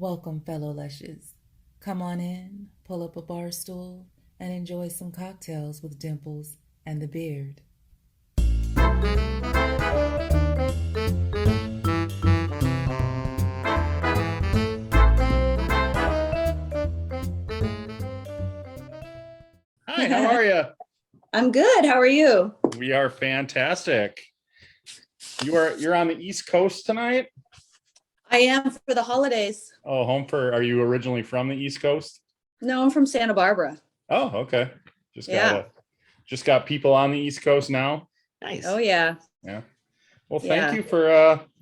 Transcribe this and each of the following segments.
Welcome, fellow lushes. Come on in, pull up a bar stool, and enjoy some cocktails with Dimples and the Beard. Hi, how are you? I'm good. How are you? We are fantastic. You're on the East Coast tonight? I am for the holidays. Oh, are you originally from the East Coast? No, I'm from Santa Barbara. Oh, okay. Just Yeah. got people on the East Coast now. Nice. Oh yeah. Yeah. Well, Yeah.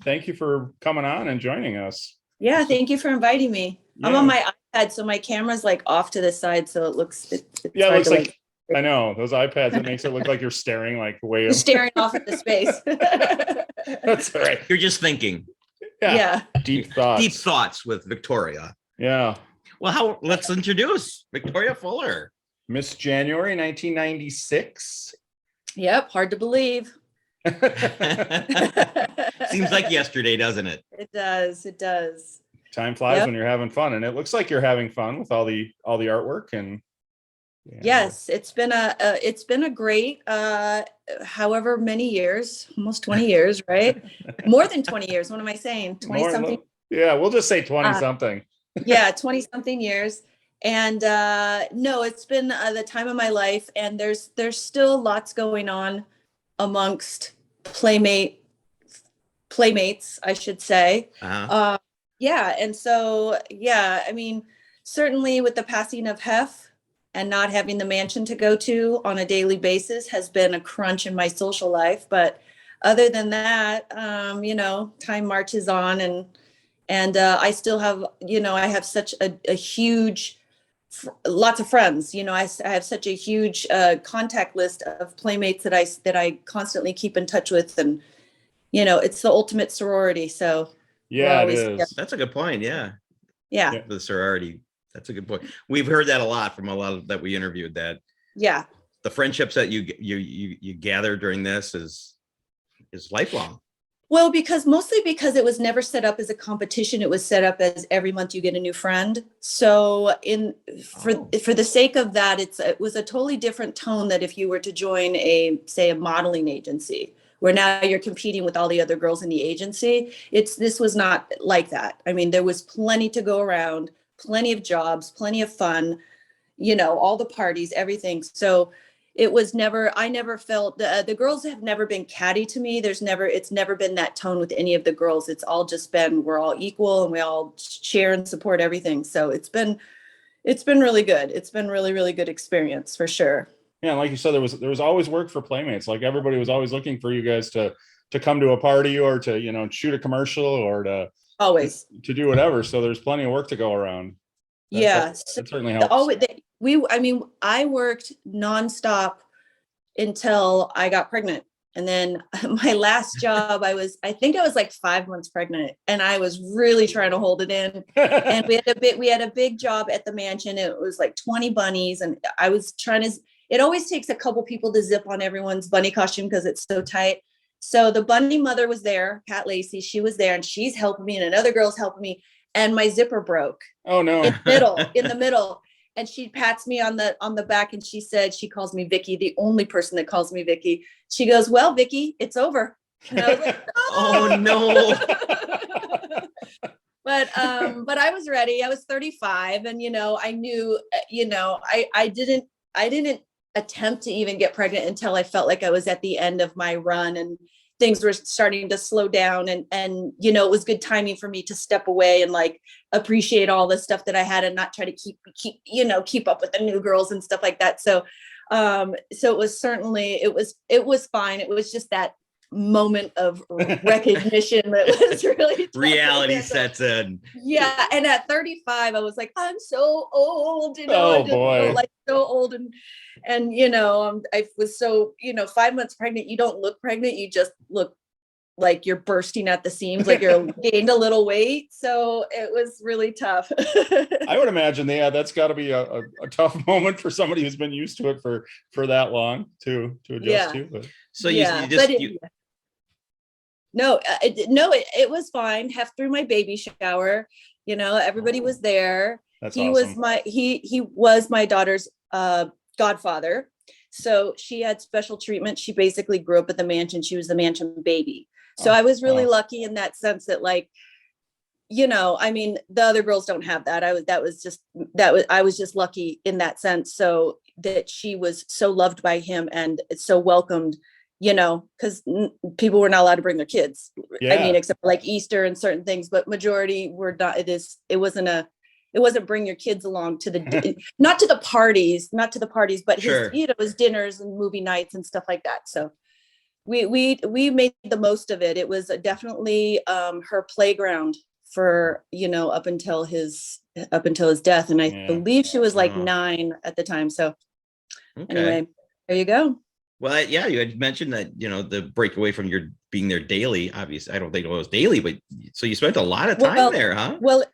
thank you for coming on and joining us. Yeah. Thank you for inviting me. I'm Yeah. on my iPad, so my camera's like off to the side, so it's Yeah, it hard looks to like I know those iPads. It makes it look like you're staring like way You're up. staring off into space. That's all right. You're just thinking. Yeah. Deep thoughts. Deep thoughts with Victoria. Yeah. Well, let's introduce Victoria Fuller. Miss January 1996. Yep. Hard to believe. Seems like yesterday, doesn't it? It does. It does. Time flies when you're having fun, and it looks like you're having fun with all the artwork. And yes, it's been a great however many years, almost 20 years, right? More than 20 years. What am I saying? 20 something. Yeah, we'll just say 20 something. Yeah, 20 something years. And no, it's been the time of my life, and there's still lots going on amongst playmates, I should say. Uh-huh. Yeah, and so yeah, I mean, certainly with the passing of Hef and not having the mansion to go to on a daily basis has been a crunch in my social life. But other than that, time marches on, and I still have, I have such a huge, lots of friends. I have such a huge contact list of playmates that I constantly keep in touch with, and it's the ultimate sorority. So yeah, it is. Yeah. That's a good point. Yeah. Yeah. The sorority. That's a good point. We've heard that a lot from a lot of that we interviewed, that the friendships that you gather during this is lifelong. Well, mostly because it was never set up as a competition. It was set up as every month you get a new friend. So for the sake of that, it was a totally different tone that if you were to join a modeling agency, where now you're competing with all the other girls in the agency. This was not like that. I mean, there was plenty to go around, plenty of jobs, plenty of fun, all the parties, everything. So I never felt, the girls have never been catty to me. It's never been that tone with any of the girls. It's all just been, we're all equal and we all share and support everything. So it's been really good. It's been really, really good experience for sure. Yeah, like you said, there was always work for playmates. Like everybody was always looking for you guys to come to a party or to shoot a commercial or to do whatever. So there's plenty of work to go around. That certainly helps. I worked nonstop until I got pregnant. And then my last job, I think I was like 5 months pregnant, and I was really trying to hold it in. And we had a big job at the mansion. It was like 20 bunnies. And I was it always takes a couple people to zip on everyone's bunny costume because it's so tight. So the bunny mother was there, Pat Lacey, she was there, and she's helping me, and another girl's helping me. And my zipper broke. Oh no. In the middle. And she pats me on the back, and she said, she calls me Vicky, the only person that calls me Vicky. She goes, "Well, Vicky, it's over." And I was like, oh no. But I was ready. I was 35, and I knew, I didn't attempt to even get pregnant until I felt like I was at the end of my run and things were starting to slow down, and it was good timing for me to step away and like appreciate all the stuff that I had and not try to keep up with the new girls and stuff like that. So it was certainly, it was fine. It was just that moment of recognition that was really reality sets in. Yeah. And at 35, I was like, I'm so old, oh boy, like so old. And I was so, 5 months pregnant. You don't look pregnant. You just look like you're bursting at the seams, like you're gained a little weight. So it was really tough. I would imagine, that's got to be a tough moment for somebody who's been used to it for that long to adjust to. But. So No, it was fine. Hef through my baby shower. Everybody was there. That's he awesome. He was my daughter's godfather. So she had special treatment. She basically grew up at the mansion. She was the mansion baby. So I was really lucky in that sense that the other girls don't have that. I was just lucky in that sense. So that she was so loved by him and so welcomed, because people were not allowed to bring their kids. Yeah. I mean, except for like Easter and certain things, but majority were not. It wasn't bring your kids along to not to the parties, but Sure. his dinners and movie nights and stuff like that. So we made the most of it. It was definitely her playground for up until his death, and I believe she was like 9 at the time. So anyway, there you go. Well, yeah, you had mentioned that the break away from your being there daily. Obviously, I don't think it was daily, but so you spent a lot of time there, huh? Well,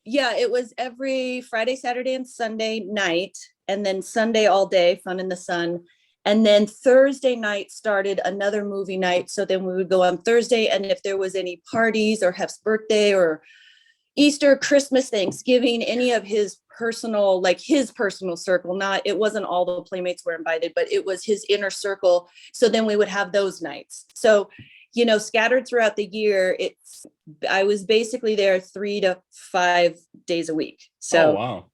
yeah, it was every Friday, Saturday, and Sunday night, and then Sunday all day, fun in the sun. And then Thursday night started another movie night. So then we would go on Thursday, and if there was any parties or Hef's birthday or Easter, Christmas, Thanksgiving, any of his personal circle, it wasn't all the playmates were invited, but it was his inner circle. So then we would have those nights. So, scattered throughout the year, I was basically there 3 to 5 days a week. So, wow.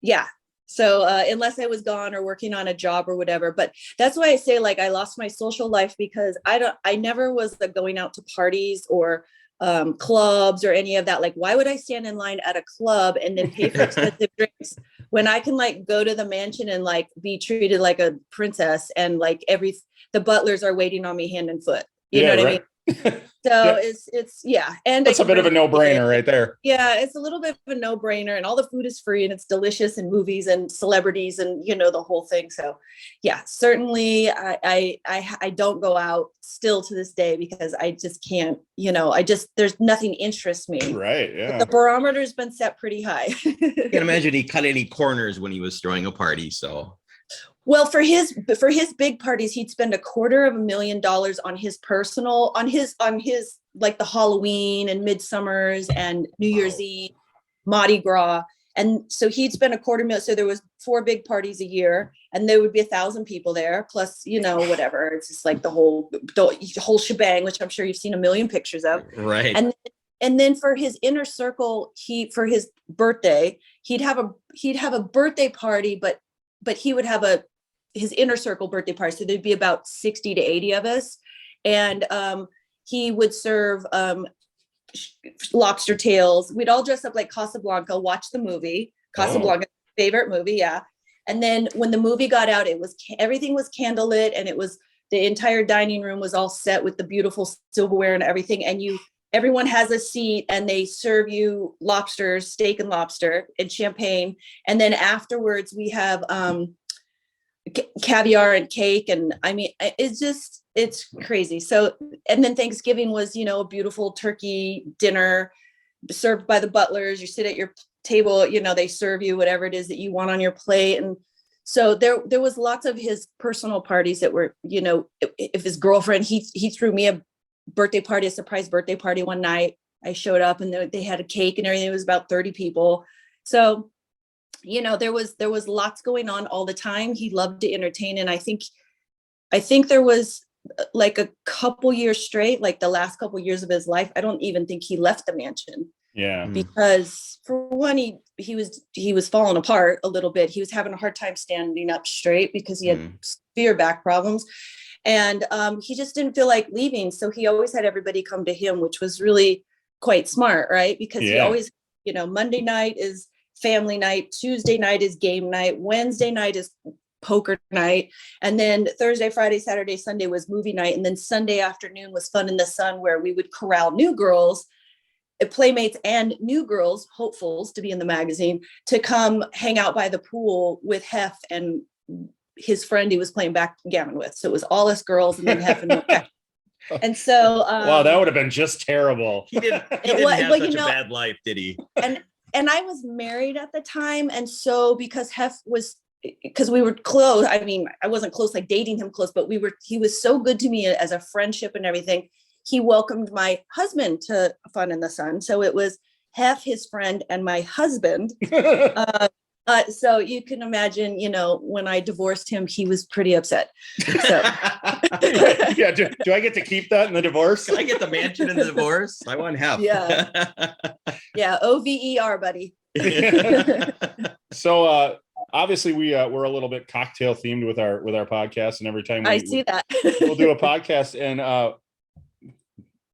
Yeah. So unless I was gone or working on a job or whatever, but that's why I say I lost my social life, because I never was going out to parties or clubs or any of that. Why would I stand in line at a club and then pay for expensive drinks when I can go to the mansion and be treated like a princess, and the butlers are waiting on me hand and foot. You know what I mean? So it's and that's a bit of a no-brainer right there. Yeah, it's a little bit of a no-brainer, and all the food is free, and it's delicious, and movies and celebrities and the whole thing. So yeah, certainly I don't go out still to this day, because I just can't, there's nothing interests me. Right. Yeah. But the barometer's been set pretty high. Can't imagine he cut any corners when he was throwing a party. So well, for his big parties, he'd spend $250,000 on his personal, on his the Halloween and Midsummer's and New Year's Eve, Mardi Gras. And so he'd spend $250,000. So there was 4 big parties a year, and there would be 1,000 people there, plus, whatever. It's just the whole shebang, which I'm sure you've seen a million pictures of. Right. And then for his inner circle, for his birthday, he'd have a birthday party, but he would have his inner circle birthday party. So there'd be about 60 to 80 of us. And he would serve lobster tails. We'd all dress up like Casablanca, watch the movie. Casablanca, favorite movie, yeah. And then when the movie got out, everything was candlelit, and the entire dining room was all set with the beautiful silverware and everything. And everyone has a seat, and they serve you lobsters, steak and lobster, and champagne. And then afterwards we have caviar and cake. And I mean, it's crazy. So, and then Thanksgiving was, a beautiful turkey dinner served by the butlers. You sit at your table, they serve you whatever it is that you want on your plate. And so there was lots of his personal parties that were, if his girlfriend, he threw me a surprise birthday party one night. I showed up, and they had a cake and everything. It was about 30 people. So, there was lots going on all the time. He loved to entertain. And I think there was a couple years straight, the last couple years of his life, I don't even think he left the mansion. Yeah. Because for one, he was falling apart a little bit. He was having a hard time standing up straight because he had severe back problems. And he just didn't feel like leaving. So he always had everybody come to him, which was really quite smart, right? Because he always, Monday night is family night, Tuesday night is game night, Wednesday night is poker night, and then Thursday, Friday, Saturday, Sunday was movie night, and then Sunday afternoon was fun in the sun, where we would corral new girls, playmates and new girls, hopefuls to be in the magazine, to come hang out by the pool with Hef and his friend he was playing backgammon with. So it was all us girls, and then Hef and and so wow, that would have been just terrible. He didn't have such a bad life, did he? And I was married at the time, and so because we were close, I mean, I wasn't close like dating him close, but he was so good to me as a friendship and everything. He welcomed my husband to Fun in the Sun. So it was Hef, his friend, and my husband. So you can imagine, when I divorced him, he was pretty upset. So yeah, do I get to keep that in the divorce? Can I get the mansion in the divorce? I want Hef. Yeah, OVER, buddy. So obviously we're a little bit cocktail themed with our podcast, and every time I see that we'll do a podcast, and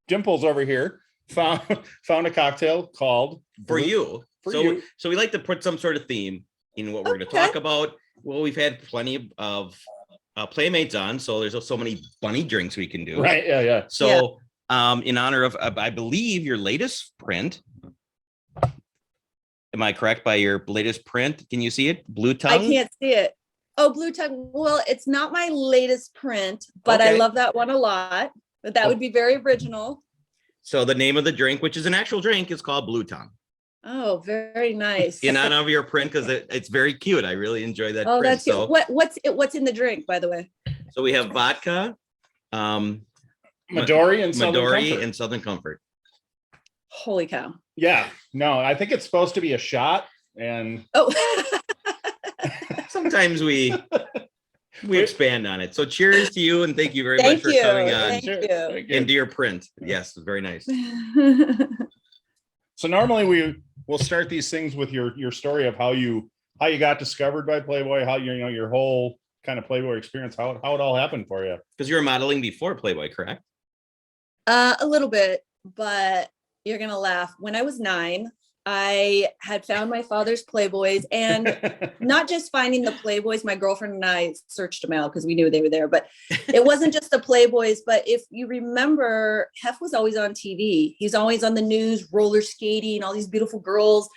Dimples over here found a cocktail called For You. You. So we like to put some sort of theme in what we're going to talk about. Well, we've had plenty of playmates on, so there's so many bunny drinks we can do. Right. Yeah. So in honor of, I believe, your latest print. Am I correct by your latest print? Can you see it? Blue Tongue? I can't see it. Oh, Blue Tongue. Well, it's not my latest print, but I love that one a lot. But that would be very original. So the name of the drink, which is an actual drink, is called Blue Tongue. Oh, very nice. In honor of your print, because it's very cute. I really enjoy that. Oh, print. that's cute. What's in the drink, by the way? So we have vodka, Midori and Southern Comfort. Holy cow. Yeah. No, I think it's supposed to be a shot, and sometimes we expand on it. So cheers to you, and thank you very much for coming on. Thank you. Into your print. Yes, very nice. So normally we'll start these things with your story of how you got discovered by Playboy, how your whole kind of Playboy experience, how it all happened for you. Because you were modeling before Playboy, correct? A little bit, but you're gonna laugh. When I was 9, I had found my father's Playboys, and not just finding the Playboys, my girlfriend and I searched them out because we knew they were there, but it wasn't just the Playboys. But if you remember, Hef was always on TV. He's always on the news, roller skating, all these beautiful girls,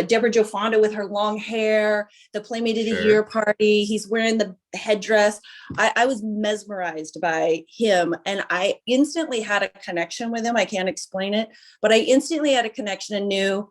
Deborah Jo Fonda with her long hair, the Playmate of the Year party. He's wearing the headdress. I was mesmerized by him, and I instantly had a connection with him. I can't explain it, but I instantly had a connection and knew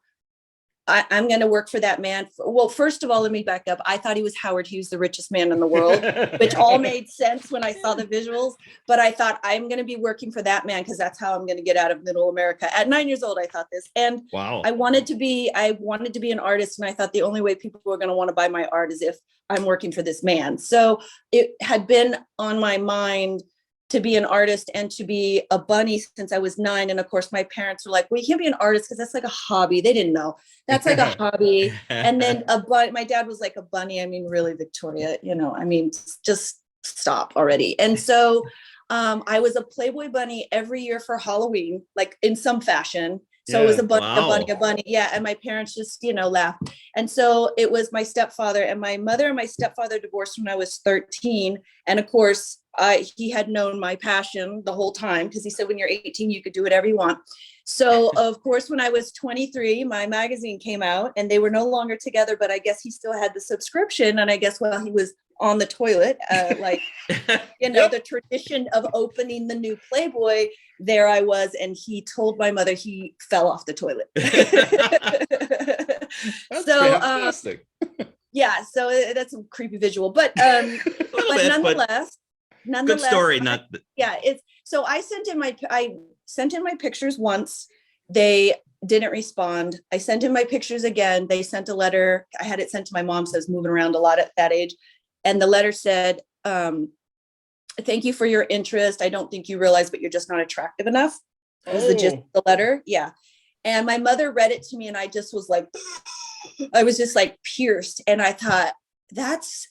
I'm going to work for that man. Well, first of all, let me back up. I thought he was Howard Hughes, the richest man in the world, which all made sense when I saw the visuals. But I thought I'm going to be working for that man because that's how I'm going to get out of middle America. At 9 years old, I thought this. And wow. I wanted to be an artist. And I thought the only way people were going to want to buy my art is if I'm working for this man. So it had been on my mind to be an artist and to be a bunny since I was 9. And of course, my parents were like, well, you can't be an artist because that's like a hobby. They didn't know. That's like a hobby. And then my dad was like, a bunny. I mean, really, Victoria, just stop already. And so I was a Playboy bunny every year for Halloween, like in some fashion. So it was a bunny. Yeah. And my parents just, laughed. And so it was my stepfather, and my mother and my stepfather divorced when I was 13. And of course, he had known my passion the whole time, because he said, when you're 18, you could do whatever you want. So of course, when I was 23, my magazine came out, and they were no longer together, but I guess he still had the subscription. And I guess while he was on the toilet, the tradition of opening the new Playboy, there I was, and he told my mother he fell off the toilet. That's fantastic. Yeah, so that's a creepy visual, but nonetheless, good story. It's so I sent in my pictures once. They didn't respond. I sent in my pictures again. They sent a letter. I had it sent to my mom, so I was moving around a lot at that age. And the letter said, thank you for your interest. I don't think you realize, but you're just not attractive enough. That was the gist of the letter. Yeah. And my mother read it to me, and I just was like, I was just like pierced. And I thought,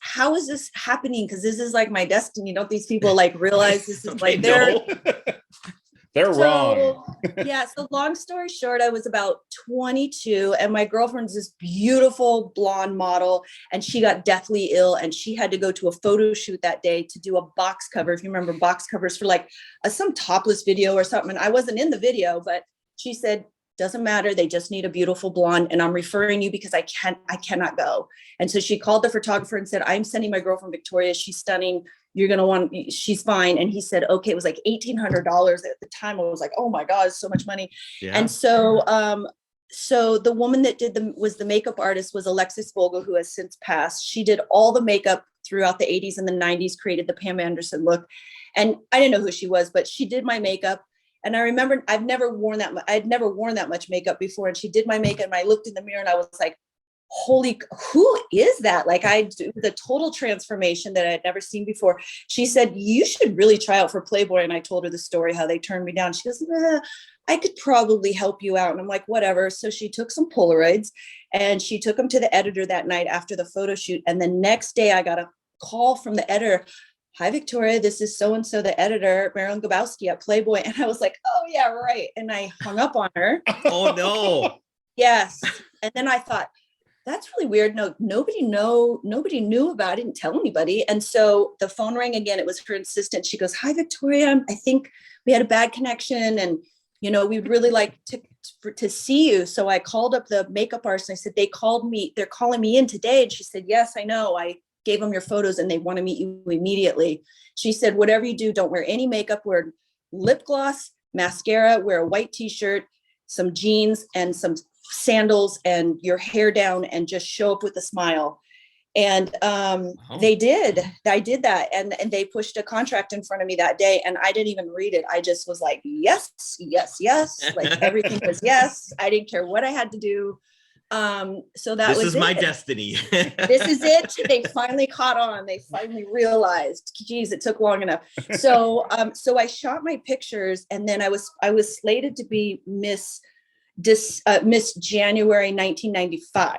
how is this happening? Because this is like my destiny. Don't these people like realize this is like they're wrong. Yeah. So long story short, I was about 22, and my girlfriend's this beautiful blonde model, and she got deathly ill, and she had to go to a photo shoot that day to do a box cover. If you remember box covers for like some topless video or something. And I wasn't in the video, but she said, doesn't matter. They just need a beautiful blonde. And I'm referring you because I cannot go. And so she called the photographer and said, I'm sending my girlfriend, Victoria. She's stunning. She's fine. And he said, okay, it was like $1,800 at the time. I was like, oh my God, so much money. Yeah. And so, so the woman that was the makeup artist was Alexis Vogel, who has since passed. She did all the makeup throughout the 80s and the 90s, created the Pam Anderson look. And I didn't know who she was, but she did my makeup. And I remember I'd never worn that much makeup before. And she did my makeup and I looked in the mirror and I was like, holy, who is that? Like it was a total transformation that I'd never seen before. She said, you should really try out for Playboy. And I told her the story, how they turned me down. She goes, I could probably help you out. And I'm like, whatever. So she took some Polaroids and she took them to the editor that night after the photo shoot. And the next day I got a call from the editor. Hi, Victoria, this is so-and-so, the editor, Marilyn Gabowski at Playboy. And I was like, oh yeah, right. And I hung up on her. Oh no. Yes. And then I thought, that's really weird. No, nobody knew about it. I didn't tell anybody. And so the phone rang again. It was her assistant. She goes, hi, Victoria. I think we had a bad connection and, you know, we'd really like to see you. So I called up the makeup artist and I said, they're calling me in today. And she said, yes, I know. I gave them your photos and they want to meet you immediately. She said, whatever you do, don't wear any makeup, wear lip gloss, mascara, wear a white t-shirt, some jeans and some sandals and your hair down and just show up with a smile. And they did. I did that. And they pushed a contract in front of me that day. And I didn't even read it. I just was like, yes, yes, yes. Like everything was yes. I didn't care what I had to do. So this was my destiny. This is it. They finally caught on. They finally realized, geez, it took long enough. So I shot my pictures and then I was slated to be Miss January 1995.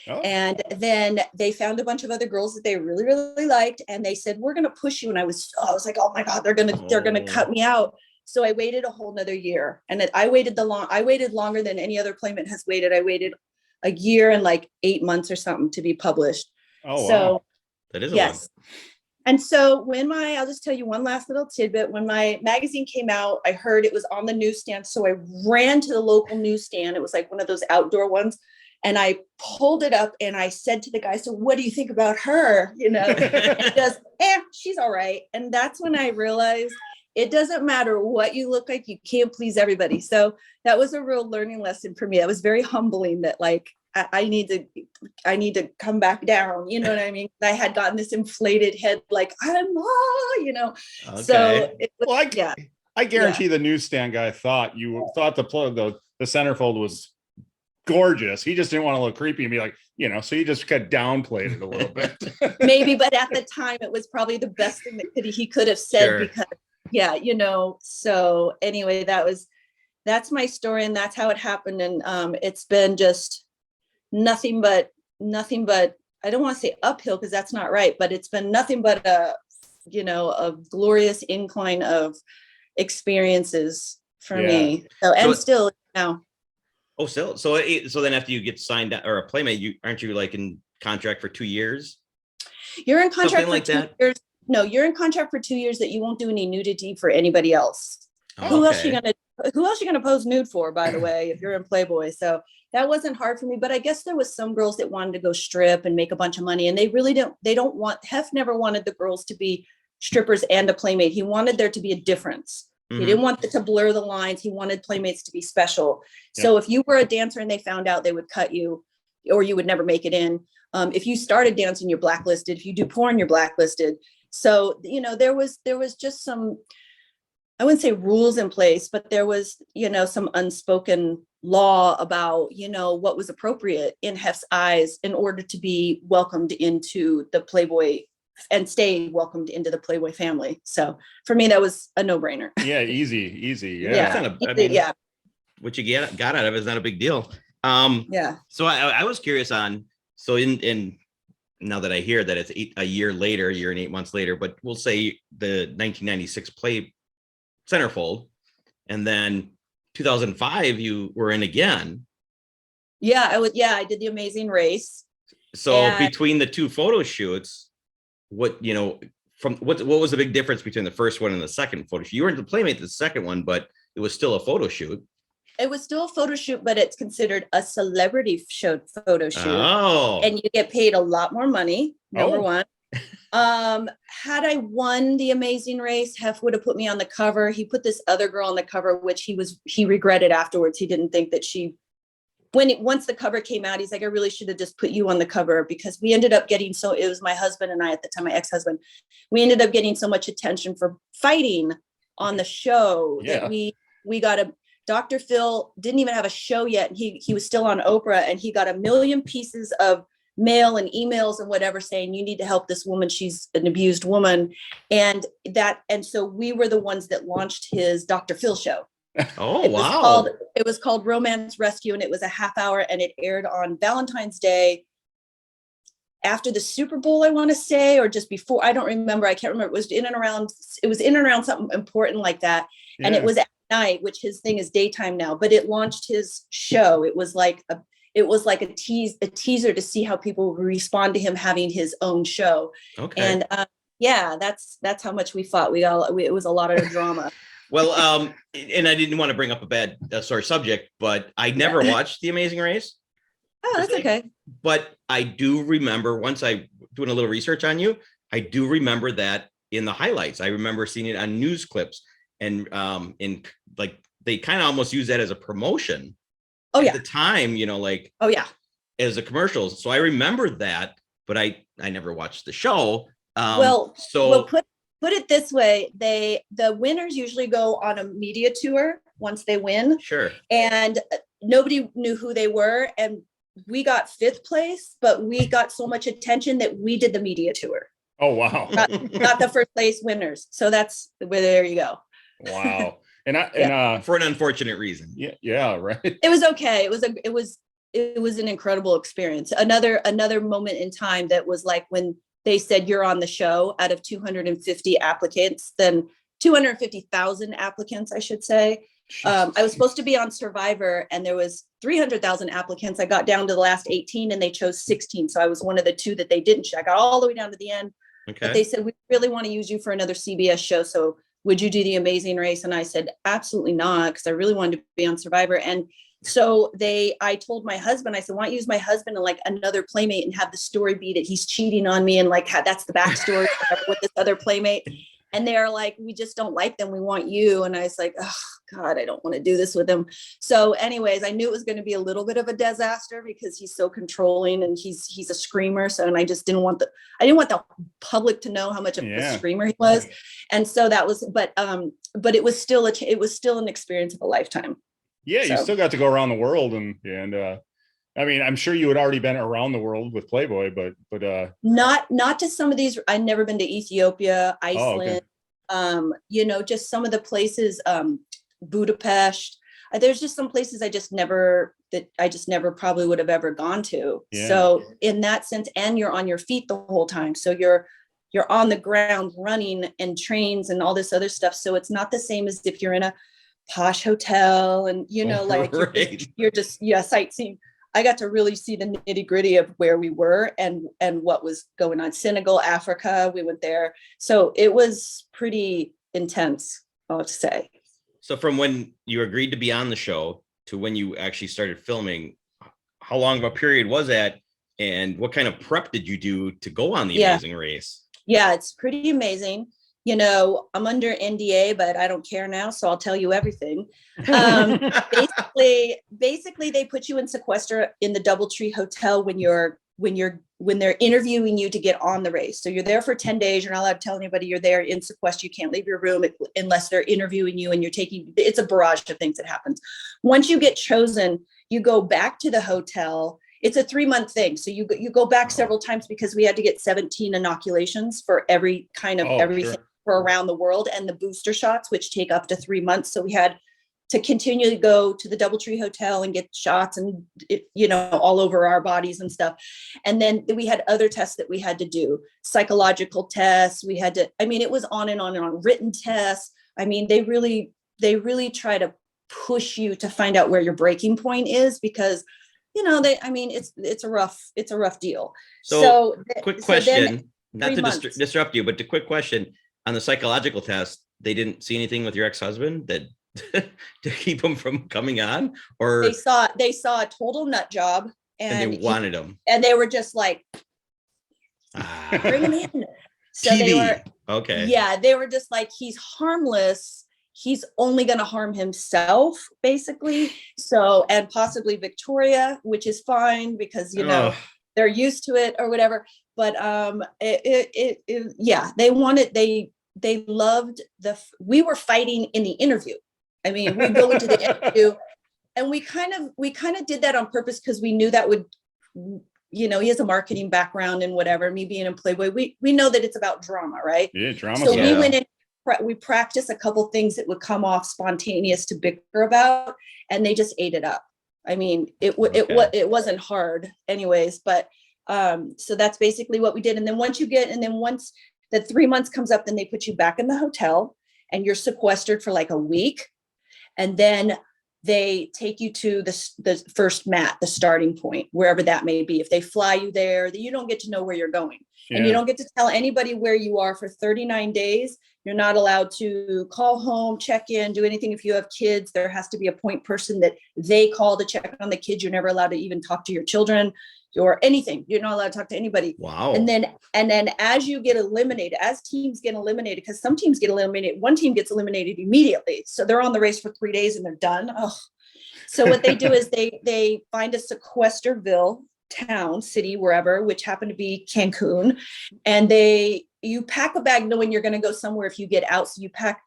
Oh. And then they found a bunch of other girls that they really, really liked. And they said, we're going to push you. And I was like, oh my God, they're going to cut me out. So I waited a whole nother year. And I waited longer than any other Playmate has waited. I waited a year and like 8 months or something to be published. Oh, so, wow. That is yes. And so I'll just tell you one last little tidbit. When my magazine came out, I heard it was on the newsstand. So I ran to the local newsstand. It was like one of those outdoor ones. And I pulled it up and I said to the guy, so what do you think about her? You know, and he goes, she's all right. And that's when I realized it doesn't matter what you look like. You can't please everybody. So that was a real learning lesson for me. It was very humbling that like, I need to come back down. You know what I mean? I had gotten this inflated head, like you know, okay. So I guarantee the newsstand guy thought the centerfold was gorgeous. He just didn't want to look creepy and be like, you know, so he just got downplayed it a little bit. Maybe, but at the time it was probably the best thing that he could have said. Sure. Because you know, so anyway, that's my story and that's how it happened. And it's been just nothing but I don't want to say uphill because that's not right, but it's been nothing but a glorious incline of experiences for me. So still now. Oh, still. So then after you get signed or a Playmate, aren't you like in contract for 2 years? You're in contract for 2 years. No, you're in contract for 2 years that you won't do any nudity for anybody else. Oh, who else you gonna pose nude for, by the way, if you're in Playboy? So that wasn't hard for me, but I guess there was some girls that wanted to go strip and make a bunch of money. And Hef never wanted the girls to be strippers and a Playmate. He wanted there to be a difference. Mm-hmm. He didn't want to blur the lines. He wanted Playmates to be special. Yeah. So if you were a dancer and they found out, they would cut you or you would never make it in. If you started dancing, you're blacklisted. If you do porn, you're blacklisted. So, you know, there was just some, I wouldn't say rules in place, but there was, some unspoken law about, what was appropriate in Hef's eyes in order to be welcomed into the Playboy and stay welcomed into the Playboy family. So for me, that was a no-brainer. Yeah, easy. Yeah. What you got out of it is not a big deal. So I was curious on, so in now that I hear that it's a year and 8 months later, but we'll say the 1996 Play centerfold, and then 2005 you were in again. I did the Amazing Race. So between the two photo shoots, what was the big difference between the first one and the second photo shoot? You were in the Playmate the second one, but it was still a photo shoot. It was still a photo shoot, but it's considered a celebrity photo shoot. Oh. And you get paid a lot more money, number one. Had I won the Amazing Race, Hef would have put me on the cover. He put this other girl on the cover, which he regretted afterwards. He didn't think that once the cover came out, he's like, I really should have just put you on the cover, because we ended up getting it was my husband and I at the time, my ex-husband, we ended up getting so much attention for fighting on the show Yeah. that we got Dr. Phil didn't even have a show yet. And he was still on Oprah, and he got 1 million pieces of mail and emails and whatever saying, you need to help this woman. She's an abused woman. And so we were the ones that launched his Dr. Phil show. Oh, wow. It was called Romance Rescue, and it was a half hour, and it aired on Valentine's Day after the Super Bowl, I want to say, or just before. I don't remember. I can't remember. It was in and around something important like that. Yeah. And it was at night, which his thing is daytime now, but it launched his show. It was like a teaser to see how people respond to him having his own show. Okay. And yeah, that's how much we fought. It was a lot of drama. Well, and I didn't want to bring up a bad subject, but I never watched The Amazing Race. Oh, that's okay. But I do remember, once I doing a little research on you, I do remember that in the highlights. I remember seeing it on news clips, and in like they kind of almost use that as a promotion. Oh yeah. At the time, oh yeah, as a commercial. So I remember that, but I never watched the show. Put it this way, the winners usually go on a media tour once they win. Sure. And nobody knew who they were, and we got 5th place, but we got so much attention that we did the media tour. Oh wow. Got the 1st place winners. So that's where, there you go. Wow. For an unfortunate reason. Yeah, right. It was okay. It was an incredible experience. Another moment in time that was like when they said you're on the show. Out of 250 applicants, then 250,000 applicants, I should say. I was supposed to be on Survivor, and there was 300,000 applicants. I got down to the last 18, and they chose 16. So I was one of the 2 that they didn't check. I got all the way down to the end. Okay. But they said, we really want to use you for another CBS show. So would you do The Amazing Race? And I said, absolutely not, because I really wanted to be on Survivor. And so I told my husband, I said, why don't you use my husband and like another playmate and have the story be that he's cheating on me, and like that's the backstory with this other playmate. And they're like, we just don't like them. We want you. And I was like, oh God, I don't want to do this with him. So anyways, I knew it was going to be a little bit of a disaster because he's so controlling, and he's a screamer. So, and I just didn't want the public to know how much of a screamer he was. And so that was, but it was still an experience of a lifetime. Yeah. So. You still got to go around the world, and I mean, I'm sure you had already been around the world with Playboy, but not to some of these. I've never been to Ethiopia, Iceland, just some of the places, Budapest. There's just some places I just never probably would have ever gone to. Yeah. So in that sense, and you're on your feet the whole time. So you're on the ground running and trains and all this other stuff. So it's not the same as if you're in a posh hotel and, like right. you're just sightseeing. I got to really see the nitty gritty of where we were and what was going on. Senegal, Africa, we went there. So it was pretty intense, I'll say. So from when you agreed to be on the show to when you actually started filming, how long of a period was that? And what kind of prep did you do to go on The Amazing Race? Yeah, it's pretty amazing. I'm under NDA, but I don't care now, so I'll tell you everything. Basically, they put you in sequester in the DoubleTree Hotel when they're interviewing you to get on the race. So you're there for 10 days. You're not allowed to tell anybody you're there in sequester. You can't leave your room unless they're interviewing you, and it's a barrage of things that happens. Once you get chosen, you go back to the hotel. It's a 3-month thing. So you go back several times because we had to get 17 inoculations for every kind of everything. Sure. For around the world, and the booster shots, which take up to 3 months. So we had to continually go to the DoubleTree Hotel and get shots and, all over our bodies and stuff. And then we had other tests that we had to do, psychological tests. It was on and on and on, written tests. I mean, they really try to push you to find out where your breaking point is, because, it's a rough deal. So quick question, not to disrupt you, but a quick question. On the psychological test, they didn't see anything with your ex-husband that to keep him from coming on, or they saw a total nut job, and they wanted him, and they were just like, bring him in. So TV. They were okay. Yeah, they were just like, he's harmless. He's only going to harm himself, basically. So, and possibly Victoria, which is fine because they're used to it or whatever. But they loved we were fighting in the interview. I mean, we go into the interview and we kind of did that on purpose because we knew that would, he has a marketing background and whatever, me being in Playboy, we know that it's about drama, right? Yeah, drama. So we went in, we practiced a couple things that would come off spontaneous to bicker about, and they just ate it up. I mean, it wasn't hard anyways, but so that's basically what we did. And then once the 3 months comes up, then they put you back in the hotel and you're sequestered for like a week. And then they take you to the first mat, the starting point, wherever that may be. If they fly you there, you don't get to know where you're going. And you don't get to tell anybody where you are for 39 days. You're not allowed to call home, check in, do anything. If you have kids, there has to be a point person that they call to check on the kids. You're never allowed to even talk to your children or anything. You're not allowed to talk to anybody. Wow. And then as you get eliminated, as teams get eliminated, because some teams get eliminated, one team gets eliminated immediately. So they're on the race for 3 days and they're done. Oh. So what they do is they find a sequesterville town, city, wherever, which happened to be Cancun. And you pack a bag knowing you're going to go somewhere if you get out. So you pack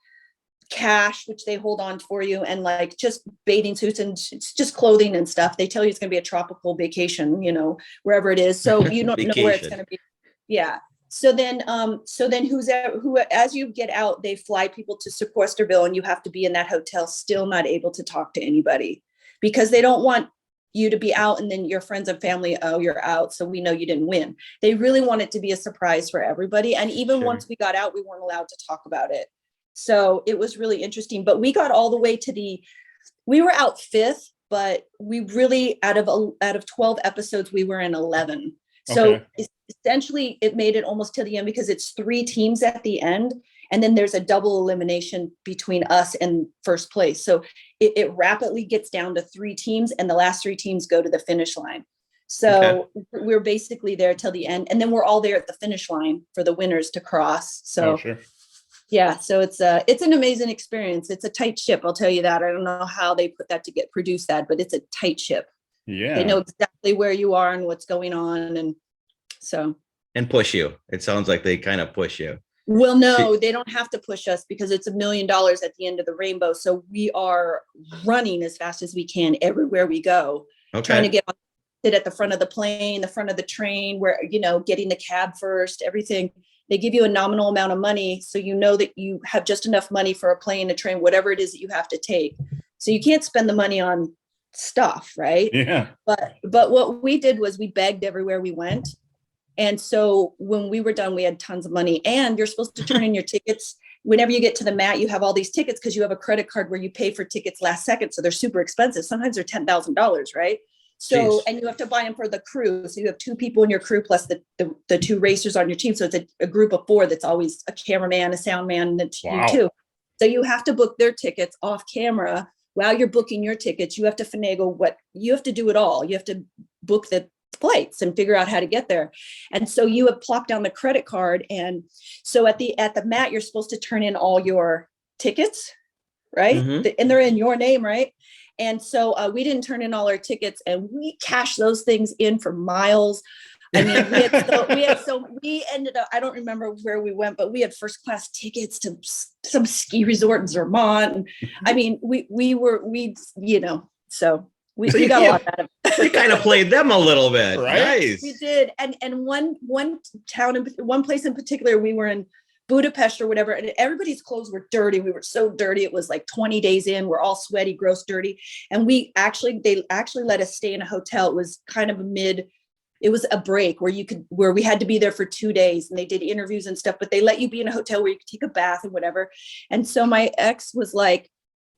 cash, which they hold on for you, and like just bathing suits and just clothing and stuff. They tell you it's going to be a tropical vacation, wherever it is. So you don't know where it's going to be. Yeah. So then who, as you get out, they fly people to Sequesterville, and you have to be in that hotel, still not able to talk to anybody, because they don't want you to be out and then your friends and family, oh, you're out, so we know you didn't win. They really want it to be a surprise for everybody. And even once we got out, we weren't allowed to talk about it. So it was really interesting. But we got all the way to we were out 5th, but we really, out of 12 episodes, we were in 11. So essentially it made it almost to the end, because it's 3 teams at the end. And then there's a double elimination between us and first place. So it rapidly gets down to 3 teams, and the last 3 teams go to the finish line. So we're basically there till the end. And then we're all there at the finish line for the winners to cross. So yeah, so it's an amazing experience. It's a tight ship, I'll tell you that. I don't know how they put that to produce that, but it's a tight ship. Yeah. They know exactly where you are and what's going on. And so. And push you. It sounds like they kind of push you. Well, no, they don't have to push us, because it's $1 million at the end of the rainbow. So we are running as fast as we can everywhere we go, trying to sit at the front of the plane, the front of the train, where, getting the cab first, everything. They give you a nominal amount of money, so you know that you have just enough money for a plane, a train, whatever it is that you have to take. So you can't spend the money on stuff, right? Yeah. But what we did was we begged everywhere we went. And so when we were done, we had tons of money, and you're supposed to turn in your tickets. Whenever you get to the mat, you have all these tickets because you have a credit card where you pay for tickets last second. So they're super expensive. Sometimes they're $10,000, right? So, and you have to buy them for the crew. So you have 2 people in your crew plus the 2 racers on your team. So it's a group of 4 that's always a cameraman, a sound man, and then you too. So you have to book their tickets off camera. While you're booking your tickets, you have to finagle you have to do it all. You have to book the flights and figure out how to get there. And so you have plopped down the credit card. And so at the mat, you're supposed to turn in all your tickets, right? And they're in your name, right? And so we didn't turn in all our tickets, and we cashed those things in for miles. I mean, we ended up, I don't remember where we went, but we had first class tickets to some ski resort in Vermont. And I mean, so we got a lot out of it. We kind of played them a little bit. Right? Nice. We did. And one town, one place in particular, we were in Budapest or whatever, and everybody's clothes were dirty. We were so dirty. It was like 20 days in. We're all sweaty, gross, dirty. And they actually let us stay in a hotel. It was kind of it was a break where we had to be there for 2 days, and they did interviews and stuff, but they let you be in a hotel where you could take a bath and whatever. And so my ex was like,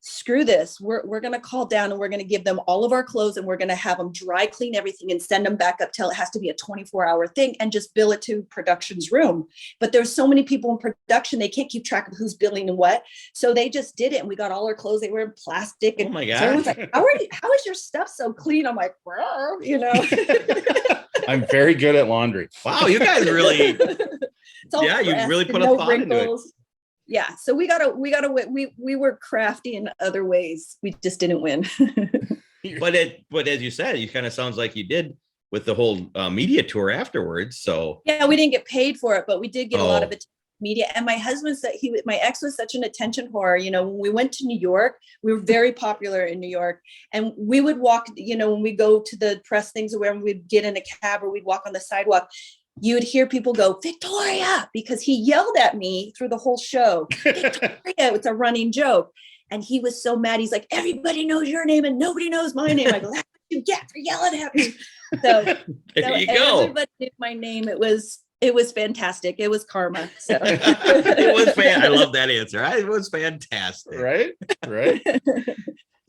screw this. We're going to call down, and we're going to give them all of our clothes, and we're going to have them dry clean everything and send them back up till it has to be a 24-hour thing, and just bill it to production's room. But there's so many people in production, they can't keep track of who's billing and what. So they just did it, and we got all our clothes. They were in plastic. And oh my God. So everyone's like, how is your stuff so clean? I'm like, I'm very good at laundry. Wow, you guys really, you really put a thought into it. Yeah, so we win. We were crafty in other ways. We just didn't win. but as you said, it kind of sounds like you did with the whole media tour afterwards. So yeah, we didn't get paid for it, but we did get a lot of it. media. And my ex was such an attention whore. You know, when we went to New York, we were very popular in New York, and we would walk, you know, when we go to the press things or wherever, we'd get in a cab or we'd walk on the sidewalk, you would hear people go, Victoria, because he yelled at me through the whole show. Victoria, it's a running joke. And he was so mad. He's like, everybody knows your name and nobody knows my name. I go, that's what you get for yelling at me. So there you go. Everybody knew my name. It was fantastic. It was karma. So it was I love that answer. It was fantastic. Right. Yeah.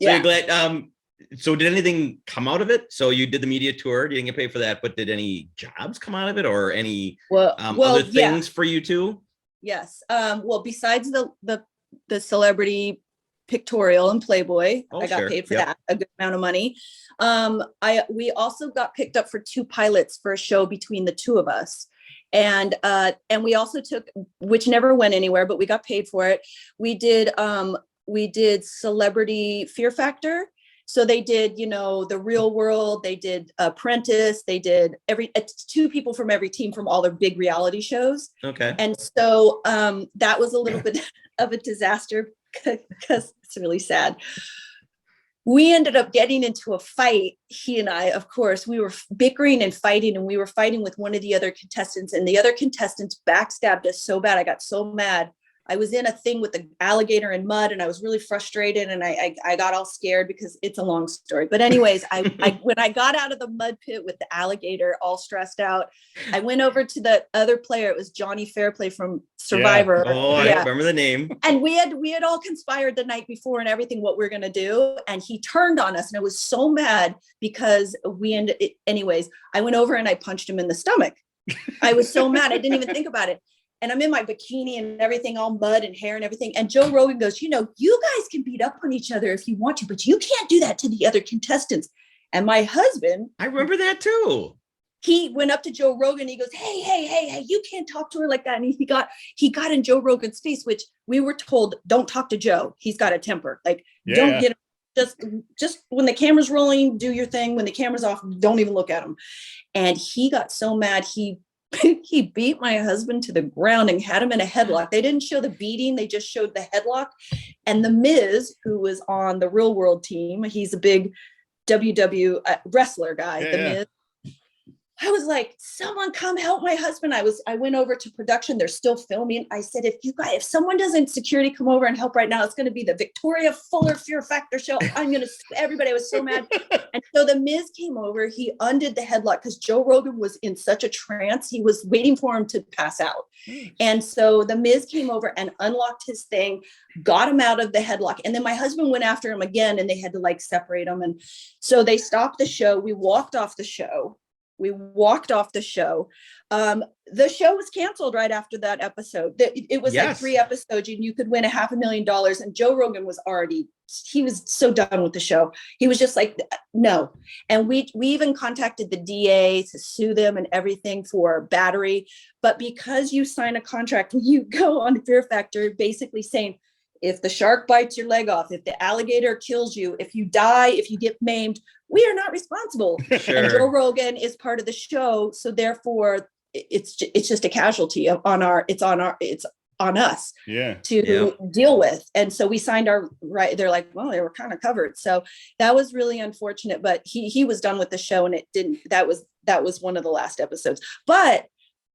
So you're glad. So did anything come out of it? So you did the media tour, you didn't get paid for that, but did any jobs come out of it, or any other things for you too? Yes. Well, besides the celebrity pictorial in Playboy, I got paid for that, a good amount of money. We also got picked up for 2 pilots for a show between the 2 of us. And we also took, which never went anywhere, but we got paid for it. We did Celebrity Fear Factor. So they did, you know, The Real World, they did Apprentice, they did it's 2 people from every team from all their big reality shows. Okay. And so that was a little bit of a disaster because it's really sad. We ended up getting into a fight. He and I, of course, we were bickering and fighting, and we were fighting with one of the other contestants, and the other contestants backstabbed us so bad. I got so mad. I was in a thing with the alligator and mud, and I was really frustrated, and I got all scared because it's a long story. But anyways, I when I got out of the mud pit with the alligator, all stressed out, I went over to the other player. It was Johnny Fairplay from Survivor. Yeah. Oh, I remember the name. And we had all conspired the night before and everything, what we're gonna do. And he turned on us, and I was so mad because anyways, I went over and I punched him in the stomach. I was so mad. I didn't even think about it. And I'm in my bikini and everything, all mud and hair and everything. And Joe Rogan goes, you know, you guys can beat up on each other if you want to, but you can't do that to the other contestants. And my husband, I remember that too. He went up to Joe Rogan. He goes, hey, you can't talk to her like that. And he got in Joe Rogan's face, which we were told, don't talk to Joe. He's got a temper. Like, don't get him. Just when the camera's rolling, do your thing. When the camera's off, don't even look at him. And he got so mad. He beat my husband to the ground and had him in a headlock. They didn't show the beating. They just showed the headlock. And The Miz, who was on the Real World team, he's a big WW wrestler guy. The Miz. I was like, someone come help my husband. I went over to production. They're still filming. I said, if someone doesn't security come over and help right now, it's going to be the Victoria Fuller Fear Factor show. I'm going to everybody. I was so mad. And so The Miz came over. He undid the headlock because Joe Rogan was in such a trance. He was waiting for him to pass out. And so The Miz came over and unlocked his thing, got him out of the headlock. And then my husband went after him again, and they had to like separate him. And so they stopped the show. We walked off the show. The show was canceled right after that episode. It was like 3 episodes, and you could win $500,000. And Joe Rogan was he was so done with the show. He was just like, no. And we even contacted the DA to sue them and everything for battery. But because you sign a contract when you go on Fear Factor, basically saying, if the shark bites your leg off, if the alligator kills you, if you die, if you get maimed, we are not responsible. Sure. And Joe Rogan is part of the show, so therefore it's just a casualty it's on us to deal with. And so we signed our right. They're like, well, they were kind of covered. So that was really unfortunate, but he was done with the show, and that was one of the last episodes. But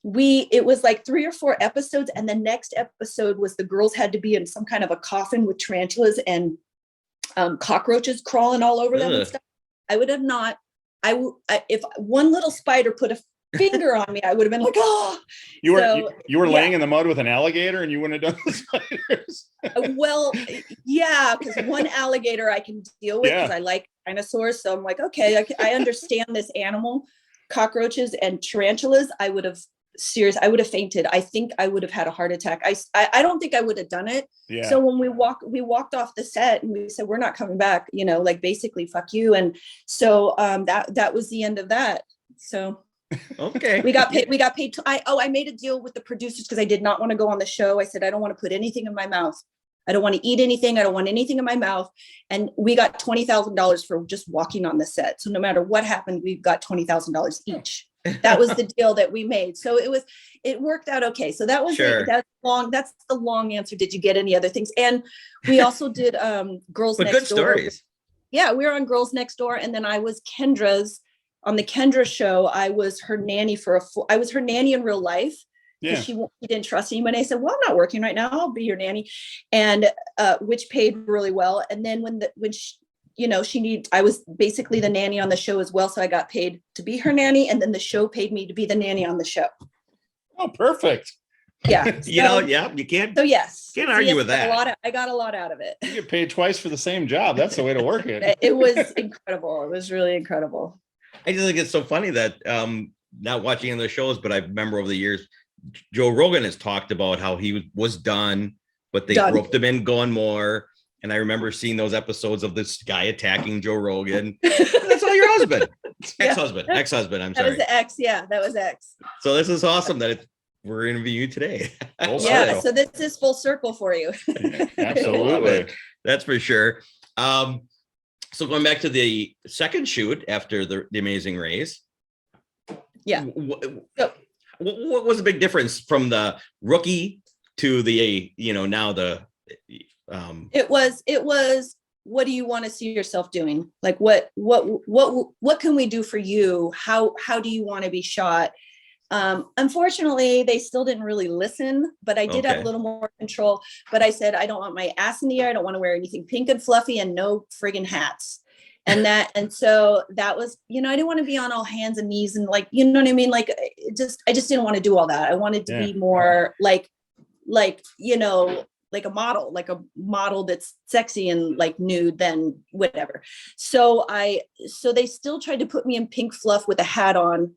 it was like 3 or 4 episodes, and the next episode was the girls had to be in some kind of a coffin with tarantulas and cockroaches crawling all over them and stuff. I would have not. If one little spider put a finger on me, I would have been like, oh. You were laying in the mud with an alligator, and you wouldn't have done the spiders. Well, yeah, because one alligator I can deal with because I like dinosaurs. So I'm like, okay, I understand this animal. Cockroaches and tarantulas, I would have fainted. I think I would have had a heart attack. I don't think I would have done it. Yeah. So when we walked off the set, and we said, we're not coming back, like basically fuck you. And so that was the end of that. So okay. We got paid. I made a deal with the producers because I did not want to go on the show. I said, I don't want to put anything in my mouth. I don't want to eat anything. I don't want anything in my mouth. And we got $20,000 for just walking on the set. So no matter what happened, we got $20,000 each. That was the deal that we made. So it worked out okay. So that was that's the long answer. Did you get any other things? And we also did Girls but Next good Door. Stories. Yeah, we were on Girls Next Door, and then I was on the Kendra show. I was her nanny I was her nanny in real life. Yeah. She didn't trust anyone. I said, well, I'm not working right now. I'll be your nanny. And which paid really well. And then when she, I was basically the nanny on the show as well. So I got paid to be her nanny. And then the show paid me to be the nanny on the show. Oh, perfect. Yeah. You can't. So yes. Can't argue with that. I got a lot out of it. You get paid twice for the same job. That's the way to work it. It was incredible. It was really incredible. I just think it's so funny that not watching other shows, but I remember over the years, Joe Rogan has talked about how he was done, but they roped him in going more. And I remember seeing those episodes of this guy attacking Joe Rogan. That's all your husband. Ex-husband. I'm sorry. That was the ex. Yeah, that was ex. So this is awesome that we're interviewing you today. Yeah, so this is full circle for you. Absolutely. That's for sure. So going back to the second shoot after the Amazing Race. Yeah. What was the big difference from the rookie to the, now the, it was, what do you want to see yourself doing? Like, what can we do for you? How do you want to be shot? Unfortunately, they still didn't really listen, but I did have a little more control. But I said, I don't want my ass in the air. I don't want to wear anything pink and fluffy and no friggin' hats. And so that was, I didn't want to be on all hands and knees and like, you know what I mean? Like, I just didn't want to do all that. I wanted to be more like a model that's sexy and like nude, then whatever. So they still tried to put me in pink fluff with a hat on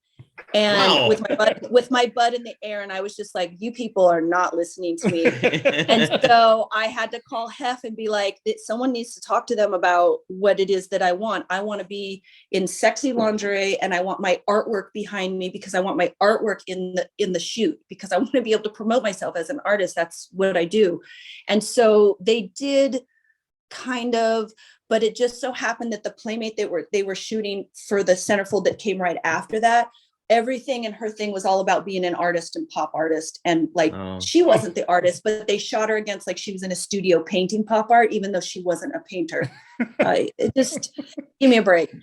and with my butt in the air. And I was just like, you people are not listening to me. And so I had to call Hef and be like, someone needs to talk to them about what it is that I want. I want to be in sexy lingerie and I want my artwork behind me because I want my artwork in the shoot because I want to be able to promote myself as an artist. That's what I do. And so they did kind of, but it just so happened that the Playmate they were shooting for the centerfold that came right after that, everything in her thing was all about being an artist and pop artist. And like, she wasn't the artist, but they shot her against like she was in a studio painting pop art, even though she wasn't a painter. Just give me a break.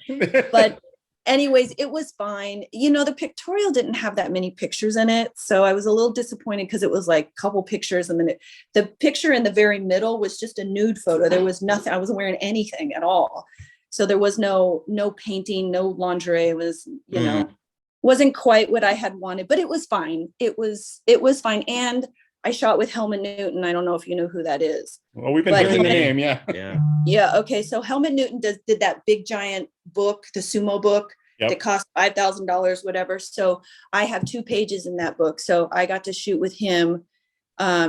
But anyways, it was fine. The pictorial didn't have that many pictures in it. So I was a little disappointed because it was like a couple pictures. And then the picture in the very middle was just a nude photo. There was nothing. I wasn't wearing anything at all. So there was no painting, no lingerie. It was, wasn't quite what I had wanted, but it was fine. It was fine. And I shot with Helmut Newton. I don't know if you know who that is. Well, we've been hearing the name. Yeah. Okay. So Helmut Newton did that big giant book, the sumo book that cost $5,000, whatever. So I have 2 pages in that book. So I got to shoot with him.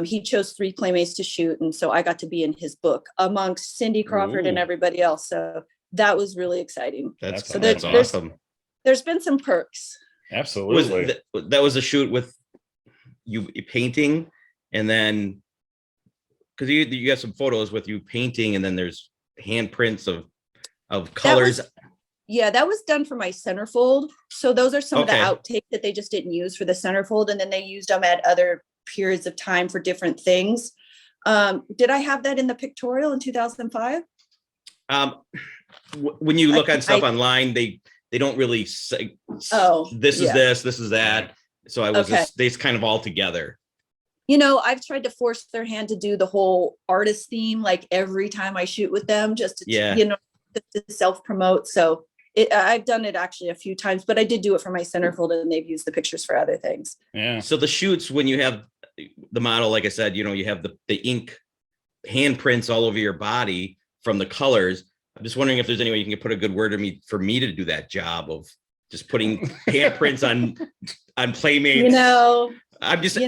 He chose 3 playmates to shoot. And so I got to be in his book amongst Cindy Crawford and everybody else. So that was really exciting. That's awesome. There's been some perks. Absolutely. That was a shoot with you painting, and then because you got some photos with you painting, and then there's handprints of colors. That was done for my centerfold. So those are some of the outtakes that they just didn't use for the centerfold, and then they used them at other periods of time for different things. Did I have that in the pictorial in 2005? When you look at stuff online, they don't really say, this is that. So I was they kind of all together. I've tried to force their hand to do the whole artist theme, like every time I shoot with them, just to, to self-promote. So I've done it actually a few times, but I did do it for my centerfold and they've used the pictures for other things. Yeah. So the shoots, when you have the model, like I said, you have the ink handprints all over your body from the colors. I'm just wondering if there's any way you can put a good word for me to do that job of just putting handprints on Playmates. I'm just,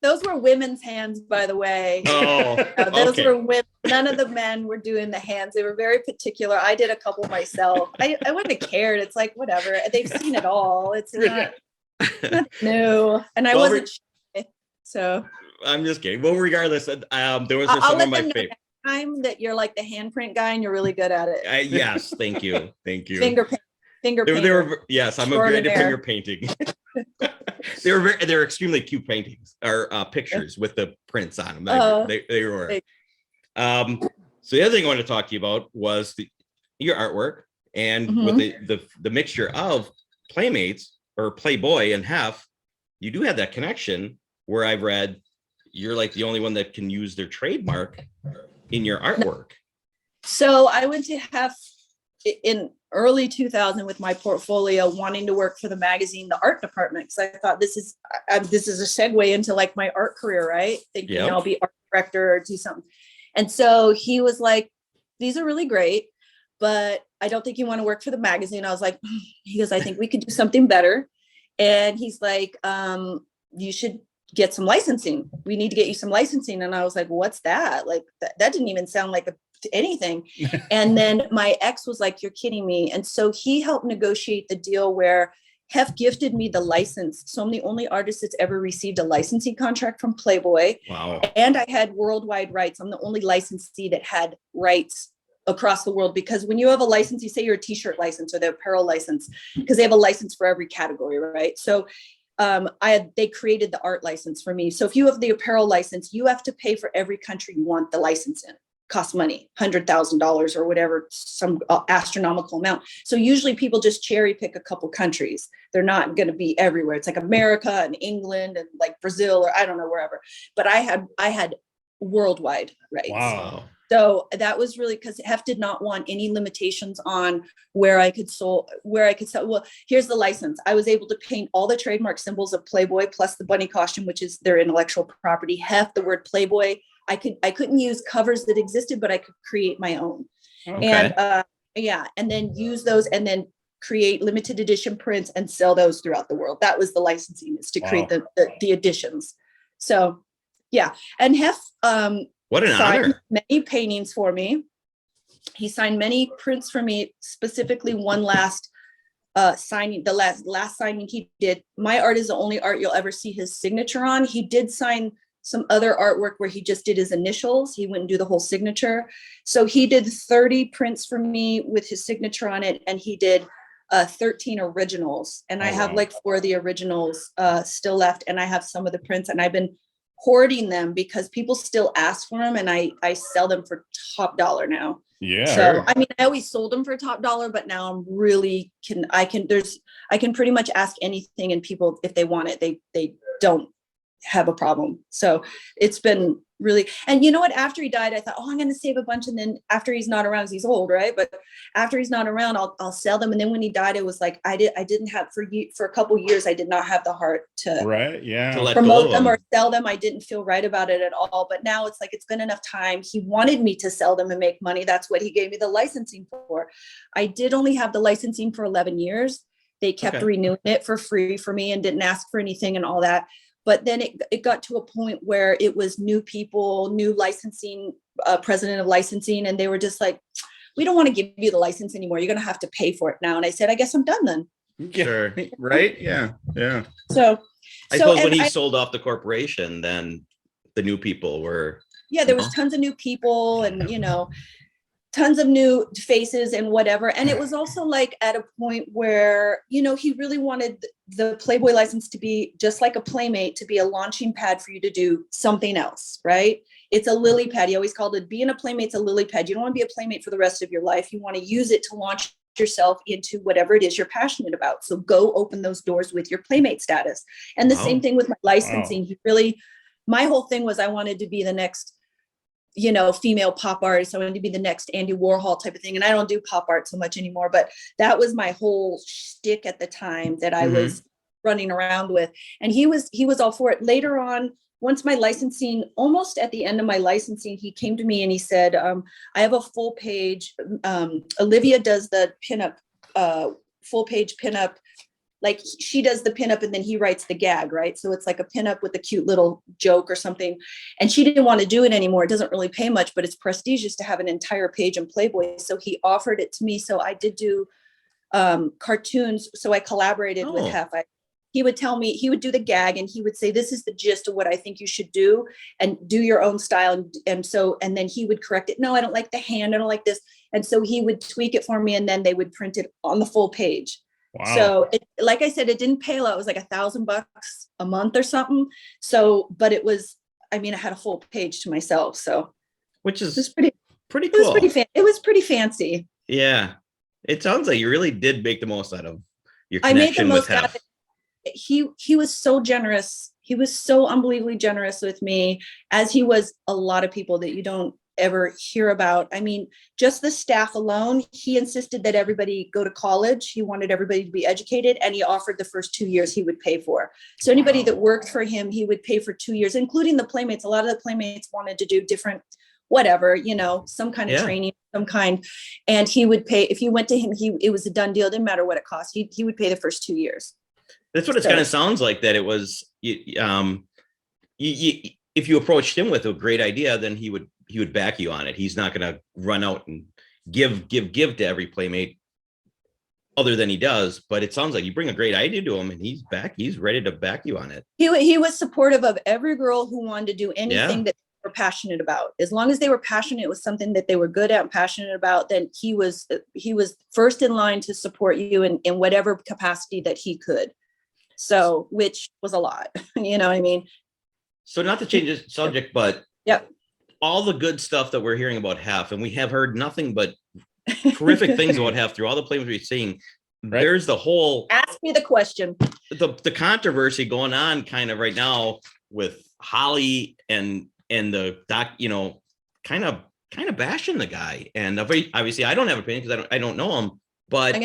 those were women's hands, by the way. Those were women. None of the men were doing the hands. They were very particular. I did a couple myself. I wouldn't have cared. It's like, whatever. They've seen it all. It's not new. And I wasn't shy, so. I'm just kidding. Well, regardless, there was some of my favorite. Time that you're like the handprint guy and you're really good at it. Yes, thank you. Finger paint. finger They painter. were yes, I'm great at finger painting. They're extremely cute paintings or pictures with the prints on them. They were. So the other thing I wanted to talk to you about was your artwork, and with the mixture of Playmates or Playboy and Hef, you do have that connection where I've read you're like the only one that can use their trademark in your artwork. So I went to Hef in early 2000 with my portfolio, wanting to work for the magazine, the art department, because I thought this is a segue into like my art career, right? Thinking I'll be art director or do something. And so he was like, these are really great, but I don't think you want to work for the magazine. I was like, he goes, I think we could do something better. And he's like, you should get some licensing. We need to get you some licensing. And I was like, what's that? Like, that didn't even sound like anything. And then my ex was like, you're kidding me. And so he helped negotiate the deal where Hef gifted me the license. So I'm the only artist that's ever received a licensing contract from Playboy. Wow. And I had worldwide rights. I'm the only licensee that had rights across the world, because when you have a license, you say you're a t-shirt license or the apparel license, because they have a license for every category, right? So they created the art license for me. So if you have the apparel license, you have to pay for every country you want the license in. Costs money, $100,000 or whatever, some astronomical amount. So usually people just cherry pick a couple countries. They're not going to be everywhere. It's like America and England and like Brazil or I don't know, wherever. But I had worldwide rights. Wow. So that was really because Hef did not want any limitations on where I could sell. Well, here's the license. I was able to paint all the trademark symbols of Playboy plus the bunny costume, which is their intellectual property. Hef, the word Playboy. I couldn't use covers that existed, but I could create my own. Okay. And and then use those and then create limited edition prints and sell those throughout the world. That was the licensing, is to create the editions. So yeah. And Hef what an honor. Many paintings for me. He signed many prints for me, specifically one last signing, the last signing he did. My art is the only art you'll ever see his signature on. He did sign some other artwork where he just did his initials. He wouldn't do the whole signature. So he did 30 prints for me with his signature on it. And he did 13 originals. And I have like 4 of the originals still left. And I have some of the prints, and I've been hoarding them because people still ask for them. And I sell them for top dollar now. Yeah. So, I mean, I always sold them for top dollar, but now I'm really I can pretty much ask anything, and people, if they want it, they don't have a problem. So it's been really, and you know what, after he died, I thought, I'm going to save a bunch. And then after he's not around, 'cause he's old, right? But after he's not around, I'll sell them. And then when he died, it was like, I didn't have for a couple years, I did not have the heart to promote them or sell them. I didn't feel right about it at all. But now it's like, it's been enough time. He wanted me to sell them and make money. That's what he gave me the licensing for. I did only have the licensing for 11 years. They kept renewing it for free for me and didn't ask for anything and all that. But then it got to a point where it was new people, new licensing, president of licensing. And they were just like, we don't want to give you the license anymore. You're going to have to pay for it now. And I said, I guess I'm done then. Sure. Right. Yeah. Yeah. So I suppose when he sold off the corporation, then the new people were. Yeah, there was tons of new people and, tons of new faces and whatever. And it was also like at a point where, he really wanted the Playboy license to be just like a Playmate, to be a launching pad for you to do something else, right? It's a lily pad. He always called it, being a Playmate's a lily pad. You don't want to be a Playmate for the rest of your life. You want to use it to launch yourself into whatever it is you're passionate about. So go open those doors with your Playmate status. And the same thing with my licensing. He really, my whole thing was I wanted to be the next female pop artist. I wanted to be the next Andy Warhol type of thing. And I don't do pop art so much anymore, but that was my whole shtick at the time that I was running around with. And he was all for it. Later on, once my licensing, almost at the end of my licensing, he came to me and he said, I have a full page. Olivia does the pinup, full page pinup. Like she does the pinup and then he writes the gag, right? So it's like a pinup with a cute little joke or something. And she didn't want to do it anymore. It doesn't really pay much, but it's prestigious to have an entire page in Playboy. So he offered it to me. So I did do cartoons. So I collaborated with Hef. he would tell me, he would do the gag and he would say, this is the gist of what I think you should do and do your own style. And then he would correct it. No, I don't like the hand. I don't like this. And so he would tweak it for me and then they would print it on the full page. Wow. So like I said, it didn't pay a lot. It was like $1,000 a month or something. So, but it was, I mean, I had a full page to myself. So, which is pretty cool. It was pretty fancy. Yeah. It sounds like you really did make the most out of your connection with Hef. He was so generous. He was so unbelievably generous with me, as he was a lot of people that you don't ever hear about. I mean, just the staff alone, he insisted that everybody go to college. He wanted everybody to be educated, and he offered the first 2 years he would pay for. So anybody that worked for him, he would pay for 2 years, including the playmates. A lot of the playmates wanted to do different, whatever, you know, some kind of training, some kind. And he would pay, if you went to him, it was a done deal. It didn't matter what it cost. He would pay the first 2 years. That's what it kind of sounds like, that it was, if you approached him with a great idea, then he would back you on it. He's not going to run out and give to every playmate other than he does. But it sounds like you bring a great idea to him and he's ready to back you on it. He was supportive of every girl who wanted to do anything that they were passionate about. As long as they were passionate, it was something that they were good at and passionate about, then he was first in line to support you in whatever capacity that he could. So, which was a lot, you know what I mean? So not to change the subject, but all the good stuff that we're hearing about Hef, and we have heard nothing but terrific things about Hef through all the plays we've seen. Right. There's the whole, ask me the question, the controversy going on kind of right now with Holly and the doc, you know, kind of bashing the guy. And obviously I don't have an opinion because I don't know him, but I'm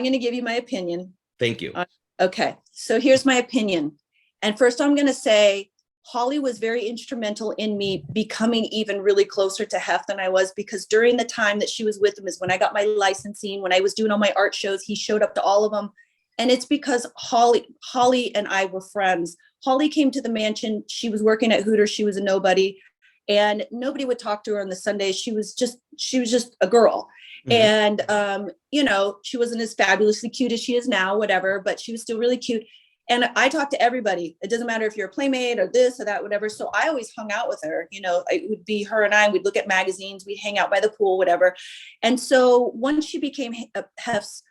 gonna give you my opinion. Thank you. Okay, so here's my opinion. And first I'm going to say Holly was very instrumental in me becoming even really closer to Hef than I was, because during the time that she was with him is when I got my licensing, when I was doing all my art shows, he showed up to all of them. And it's because Holly and I were friends. Holly came to the mansion. She was working at Hooters. She was a nobody, and nobody would talk to her on the Sundays. She was just a girl. Mm-hmm. And, you know, she wasn't as fabulously cute as she is now, whatever, but she was still really cute. And I talked to everybody. It doesn't matter if you're a playmate or this or that, whatever. So I always hung out with her. You know, it would be her and I, we'd look at magazines, we'd hang out by the pool, whatever. And so once she became Hef's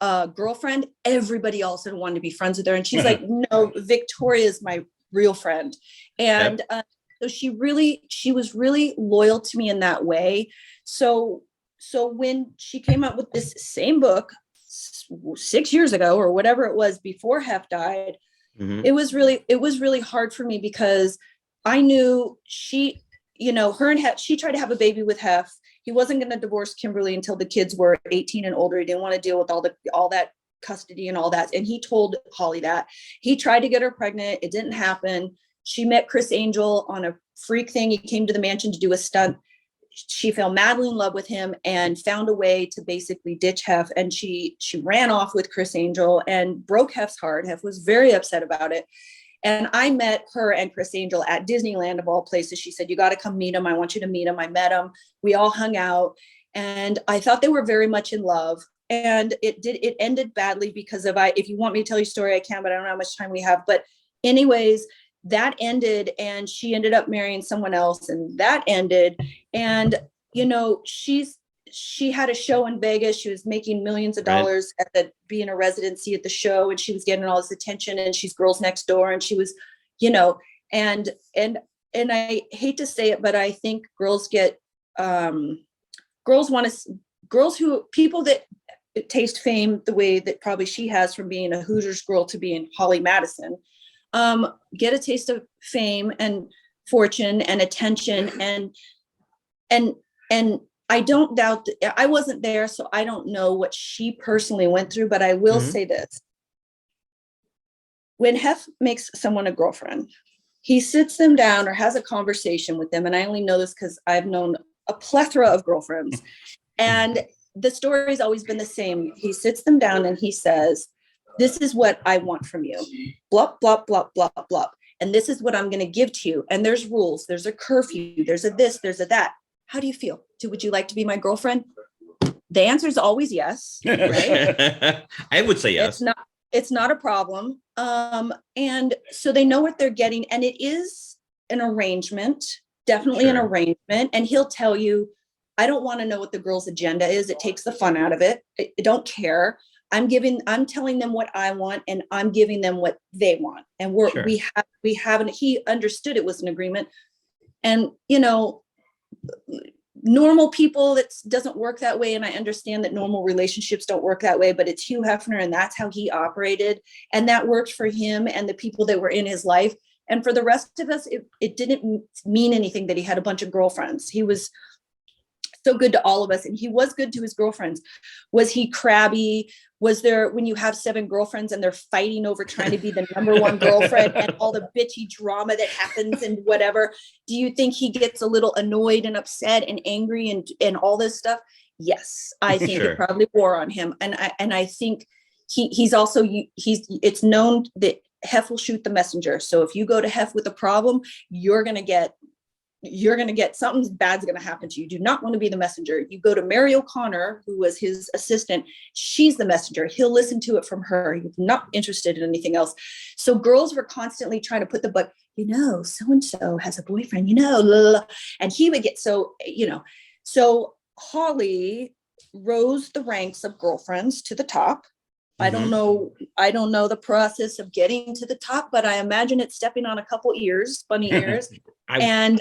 girlfriend, everybody also wanted to be friends with her. And she's like, no, Victoria's my real friend. And so she was really loyal to me in that way. So when she came out with this same book 6 years ago or whatever it was before Hef died, it was really hard for me, because I knew she, you know, her and Hef, she tried to have a baby with Hef. He wasn't going to divorce Kimberly until the kids were 18 and older. He didn't want to deal with all that custody and all that. And he told Holly that. He tried to get her pregnant. It didn't happen. She met Chris Angel on a freak thing. He came to the mansion to do a stunt. She fell madly in love with him and found a way to basically ditch Hef. And she ran off with Chris Angel and broke Hef's heart. Hef was very upset about it. And I met her and Chris Angel at Disneyland, of all places. She said, you got to come meet him. I want you to meet him. I met him. We all hung out, and I thought they were very much in love. And it ended badly because if you want me to tell you a story, I can, but I don't know how much time we have. But anyways, that ended, and she ended up marrying someone else, and that ended. And, you know, she had a show in Vegas. She was making millions of dollars being a residency at the show, and she was getting all this attention, and she's Girls Next Door. And she was, you know, and I hate to say it, but I think girls get, people that taste fame the way that probably she has, from being a Hooters girl to being Holly Madison, get a taste of fame and fortune and attention. And I don't doubt that. I wasn't there, so I don't know what she personally went through, but I will say this. When Hef makes someone a girlfriend, he sits them down or has a conversation with them. And I only know this because I've known a plethora of girlfriends. And the story's always been the same. He sits them down and he says, this is what I want from you. Blah, blah, blah, blah, blah. And this is what I'm going to give to you. And there's rules. There's a curfew. There's a this, there's a that. How do you feel? Would you like to be my girlfriend? The answer is always yes. Right? I would say yes. It's not a problem. And so they know what they're getting, and it is an arrangement, definitely an arrangement. And he'll tell you, I don't want to know what the girl's agenda is. It takes the fun out of it. I don't care. I'm telling them what I want, and I'm giving them what they want. And we haven't, he understood it was an agreement. And, you know, normal people, that doesn't work that way. And I understand that normal relationships don't work that way, but it's Hugh Hefner, and that's how he operated. And that worked for him and the people that were in his life. And for the rest of us, it didn't mean anything that he had a bunch of girlfriends. He was so good to all of us, and he was good to his girlfriends. Was he crabby? Was there, when you have 7 girlfriends and they're fighting over trying to be the number one girlfriend and all the bitchy drama that happens and whatever, do you think he gets a little annoyed and upset and angry and all this stuff? Yes, I think it probably wore on him. And I think he's also, it's known that Hef will shoot the messenger. So if you go to Hef with a problem, you're going to get something bad's going to happen to you. You do not want to be the messenger. You go to Mary O'Connor, who was his assistant. She's the messenger. He'll listen to it from her. He's not interested in anything else. So girls were constantly trying to put you know, so-and-so has a boyfriend, you know, blah, blah, blah. And he would get so, you know, so Holly rose the ranks of girlfriends to the top. I don't know the process of getting to the top, but I imagine it's stepping on a couple ears, bunny ears, and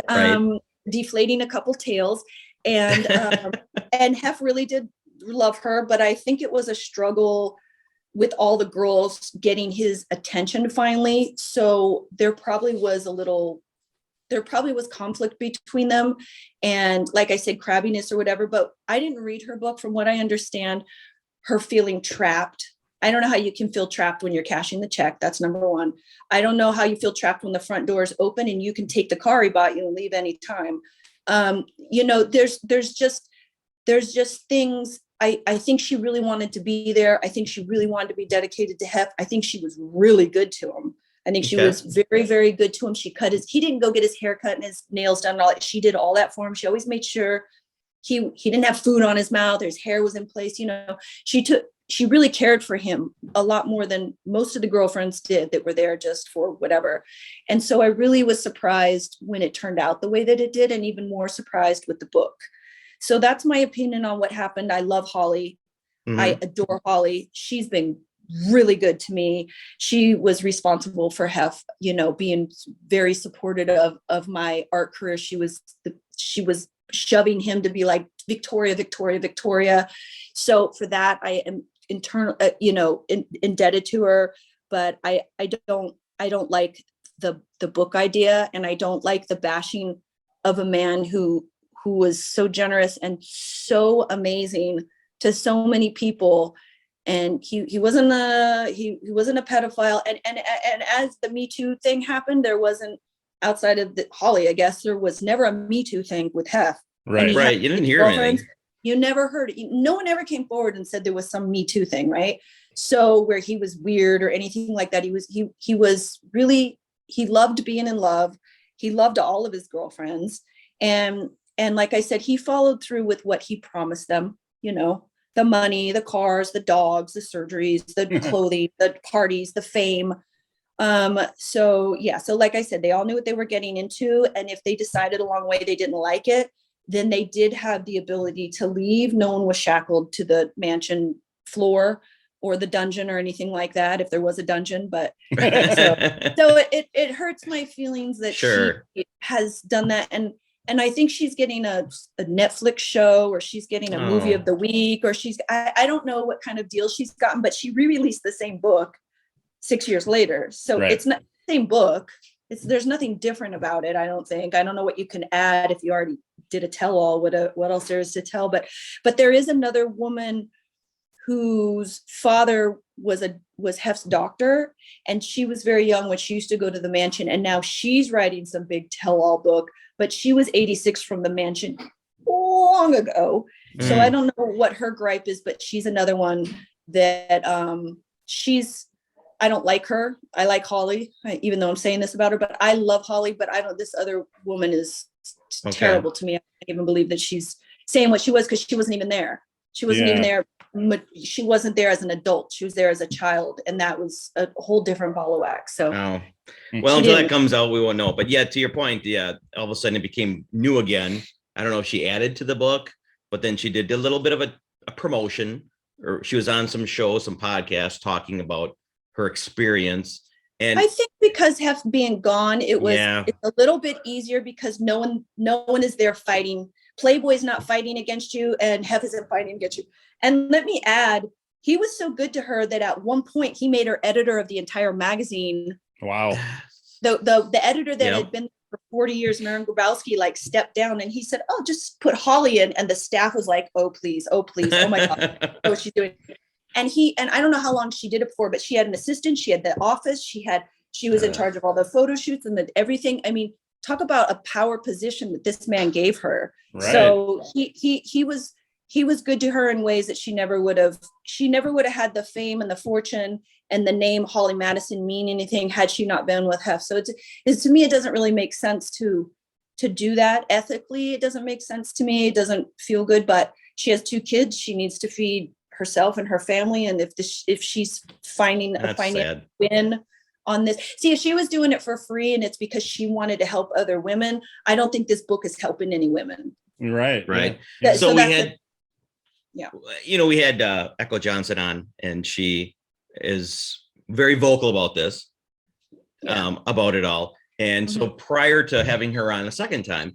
deflating a couple tails. And and Hef really did love her, but I think it was a struggle with all the girls getting his attention finally. So there probably was conflict between them, and like I said, crabbiness or whatever. But I didn't read her book. From what I understand, her feeling trapped. I don't know how you can feel trapped when you're cashing the check. That's number one. I don't know how you feel trapped when the front door is open and you can take the car he bought you and leave anytime. You know, there's just things. I think she really wanted to be there. I think she really wanted to be dedicated to Hef. I think she was really good to him. I think she was very, very good to him. He didn't go get his hair cut and his nails done and all that. She did all that for him. She always made sure he didn't have food on his mouth. His hair was in place. You know, she really cared for him a lot more than most of the girlfriends did that were there just for whatever. And so I really was surprised when it turned out the way that it did, and even more surprised with the book. So that's my opinion on what happened. I love Holly. I adore Holly. She's been really good to me. She was responsible for Hef, you know, being very supportive of my art career. She was shoving him to be like Victoria, Victoria, Victoria. So for that, I am indebted to her. But I don't like the book idea, and I don't like the bashing of a man who was so generous and so amazing to so many people. And he wasn't a pedophile. And as the Me Too thing happened, there wasn't, outside of Holly, I guess, there was never a Me Too thing with Hef. Right. You didn't hear anything. You never heard it. No one ever came forward and said there was some Me Too thing, right? So where he was weird or anything like that. He was really, he loved being in love. He loved all of his girlfriends. And like I said, he followed through with what he promised them, you know, the money, the cars, the dogs, the surgeries, the clothing, the parties, the fame. So like I said, they all knew what they were getting into. And if they decided along the way they didn't like it, then they did have the ability to leave. No one was shackled to the mansion floor or the dungeon or anything like that, if there was a dungeon. But so it hurts my feelings that she has done that. And I think she's getting a Netflix show, or she's getting a movie of the week, or I don't know what kind of deal she's gotten, but she re-released the same book 6 years later. So it's not the same book. There's nothing different about it, I don't think. I don't know what you can add if you already did a tell-all, what else there is to tell. But there is another woman whose father was Hef's doctor, and she was very young when she used to go to the mansion, and now she's writing some big tell-all book, but she was 86 from the mansion long ago. So I don't know what her gripe is, but she's another one that I don't like her. I like Holly, even though I'm saying this about her, but I love Holly, but this other woman is terrible to me. I can't even believe that she's saying what she was, because she wasn't even there. She wasn't even there she wasn't there as an adult. She was there as a child, and that was a whole different ball of wax. So, well, until that comes out, we won't know. But yeah, to your point, yeah, all of a sudden it became new again. I don't know if she added to the book, but then she did a little bit of a promotion, or she was on some shows, some podcasts talking about her experience. And I think because Hef being gone, it's a little bit easier because no one is there fighting. Playboy's not fighting against you, and Hef isn't fighting against you. And let me add, he was so good to her that at one point he made her editor of the entire magazine. Wow. The editor that had been for 40 years, Maren Grabowski, like stepped down, and he said, "Oh, just put Holly in." And the staff was like, "Oh, please. Oh, please. Oh my God. Oh, she's doing." And I don't know how long she did it for, but she had an assistant. She had the office. She was in charge of all the photo shoots and everything. I mean, talk about a power position that this man gave her. Right. So he was good to her in ways that she never would have had the fame and the fortune and the name Holly Madison mean anything had she not been with Hef. So it's to me, it doesn't really make sense to do that ethically. It doesn't make sense to me. It doesn't feel good, but she has 2 kids. She needs to feed herself and her family. And if she's finding a financial win on this, see, if she was doing it for free and it's because she wanted to help other women, I don't think this book is helping any women. Right. Yeah. So we had, we had Echo Johnson on, and she is very vocal about this, about it all. And so prior to having her on a second time,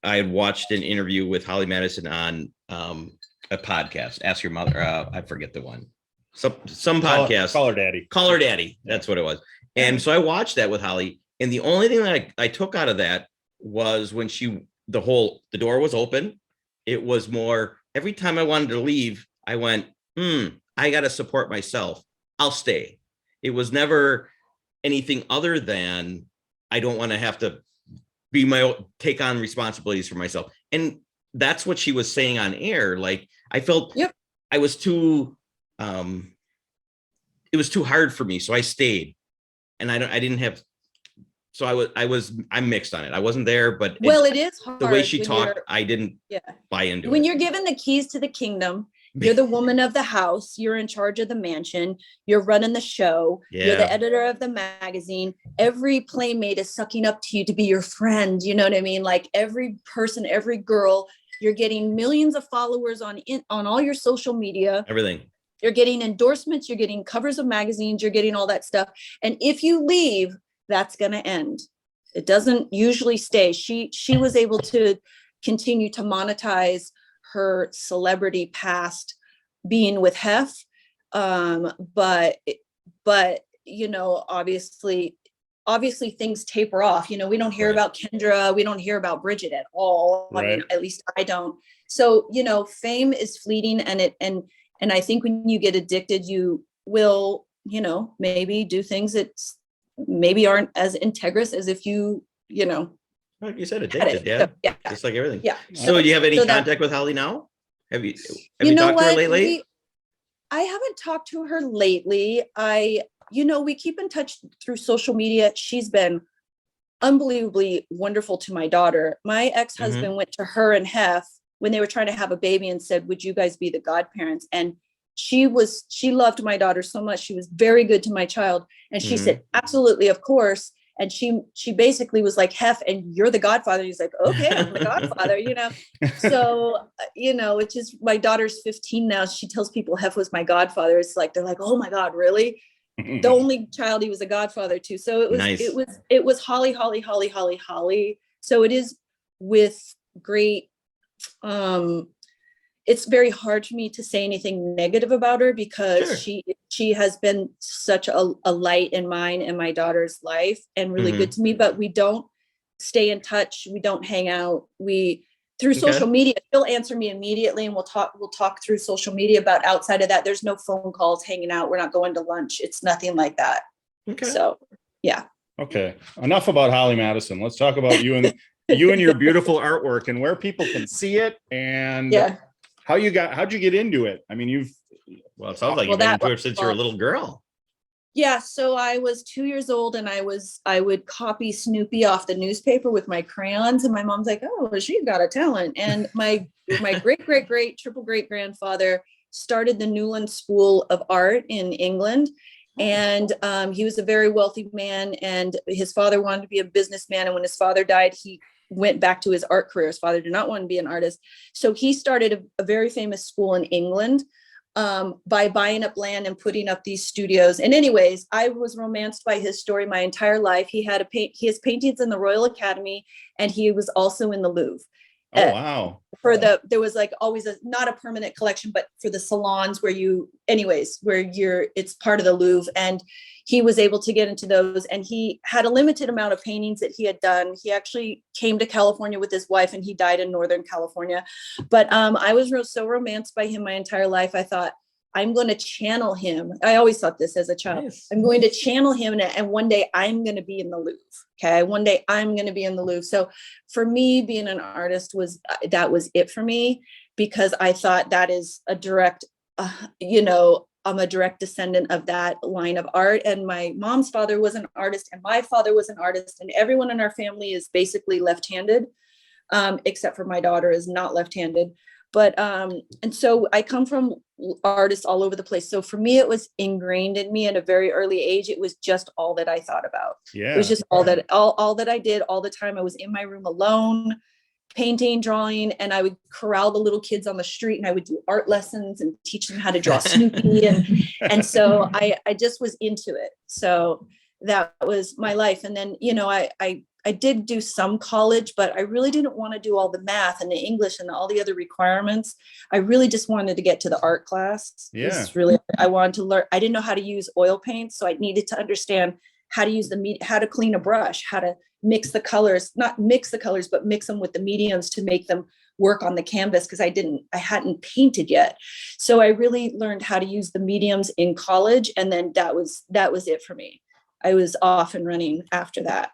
I had watched an interview with Holly Madison on a podcast, Ask Your Mother. I forget the one. Some podcast. Call Her Daddy. That's what it was. And so I watched that with Holly. And the only thing that I took out of that was when the door was open. It was more, every time I wanted to leave, I went, I got to support myself. I'll stay. It was never anything other than, I don't want to have to take on responsibilities for myself. And that's what she was saying on air. Like, I felt I was too, it was too hard for me. So I stayed, and I'm mixed on it. I wasn't there, but it is hard. The way she talked, I didn't buy into it. When you're given the keys to the kingdom, you're the woman of the house, you're in charge of the mansion, you're running the show, you're the editor of the magazine. Every playmate is sucking up to you to be your friend. You know what I mean? Like, every person, every girl, you're getting millions of followers on all your social media. Everything. You're getting endorsements, you're getting covers of magazines, you're getting all that stuff. And if you leave, that's going to end. It doesn't usually stay. She was able to continue to monetize her celebrity past being with Hef. But obviously things taper off. We don't hear about Kendra. We don't hear about Bridget at all. Right. I mean, at least I don't. So, fame is fleeting, and I think when you get addicted, you will, maybe do things that maybe aren't as integrous as if like you said, addicted, so, just like everything. Yeah. So do you have any contact with Holly now? Have you talked to her lately? I haven't talked to her lately. We keep in touch through social media. She's been unbelievably wonderful to my daughter. My ex-husband went to her and Hef when they were trying to have a baby and said, "Would you guys be the godparents?" And she loved my daughter so much. She was very good to my child. And she said, "Absolutely, of course." And she basically was like, "Hef, and you're the godfather." He's like, "Okay, I'm the godfather," So, it's just, my daughter's 15 now. She tells people Hef was my godfather. It's like, they're like, "Oh my God, really?" The only child he was a godfather to. So it was Holly. So it is with great, it's very hard for me to say anything negative about her because she has been such a light in mine and my daughter's life and really good to me, but we don't stay in touch. We don't hang out. Through social media, she'll answer me immediately and we'll talk through social media, but outside of that, there's no phone calls, hanging out. We're not going to lunch. It's nothing like that. Okay. So, yeah. Okay. Enough about Holly Madison. Let's talk about you and your beautiful artwork and where people can see it and how'd you get into it? I mean, it sounds like you've been into it since you were a little girl. Yeah, so I was 2 years old and I would copy Snoopy off the newspaper with my crayons, and my mom's like, "Oh, well, she's got a talent." And my great triple great grandfather started the Newland School of Art in England. And he was a very wealthy man, and his father wanted to be a businessman. And when his father died, he went back to his art career. His father did not want to be an artist. So he started a very famous school in England by buying up land and putting up these studios. And anyways, I was romanced by his story my entire life. He has paintings in the Royal Academy, and he was also in the Louvre. Oh, wow. There was like always not a permanent collection, but for the salons where it's part of the Louvre. And he was able to get into those, and he had a limited amount of paintings that he had done. He actually came to California with his wife, and he died in Northern California. But I was so romanced by him my entire life. I thought, I'm going to channel him. I always thought this as a child. Nice. I'm going to channel him, and one day I'm going to be in the Louvre. Okay. One day I'm going to be in the Louvre. So for me, being an artist was it for me, because I thought that is a direct, I'm a direct descendant of that line of art. And my mom's father was an artist, and my father was an artist, and everyone in our family is basically left-handed, except for my daughter is not left-handed. But, and so I come from artists all over the place. So for me, it was ingrained in me at a very early age. It was just all that I thought about. Yeah. It was just all that I did all the time. I was in my room alone, painting, drawing, and I would corral the little kids on the street, and I would do art lessons and teach them how to draw Snoopy. And so I just was into it. So that was my life. And then, I did do some college, but I really didn't want to do all the math and the English and all the other requirements. I really just wanted to get to the art class. Yeah. I wanted to learn. I didn't know how to use oil paint, so I needed to understand how to use how to clean a brush, how to mix the colors, not mix the colors, but mix them with the mediums to make them work on the canvas, because I hadn't painted yet. So I really learned how to use the mediums in college. And then that was it for me. I was off and running after that.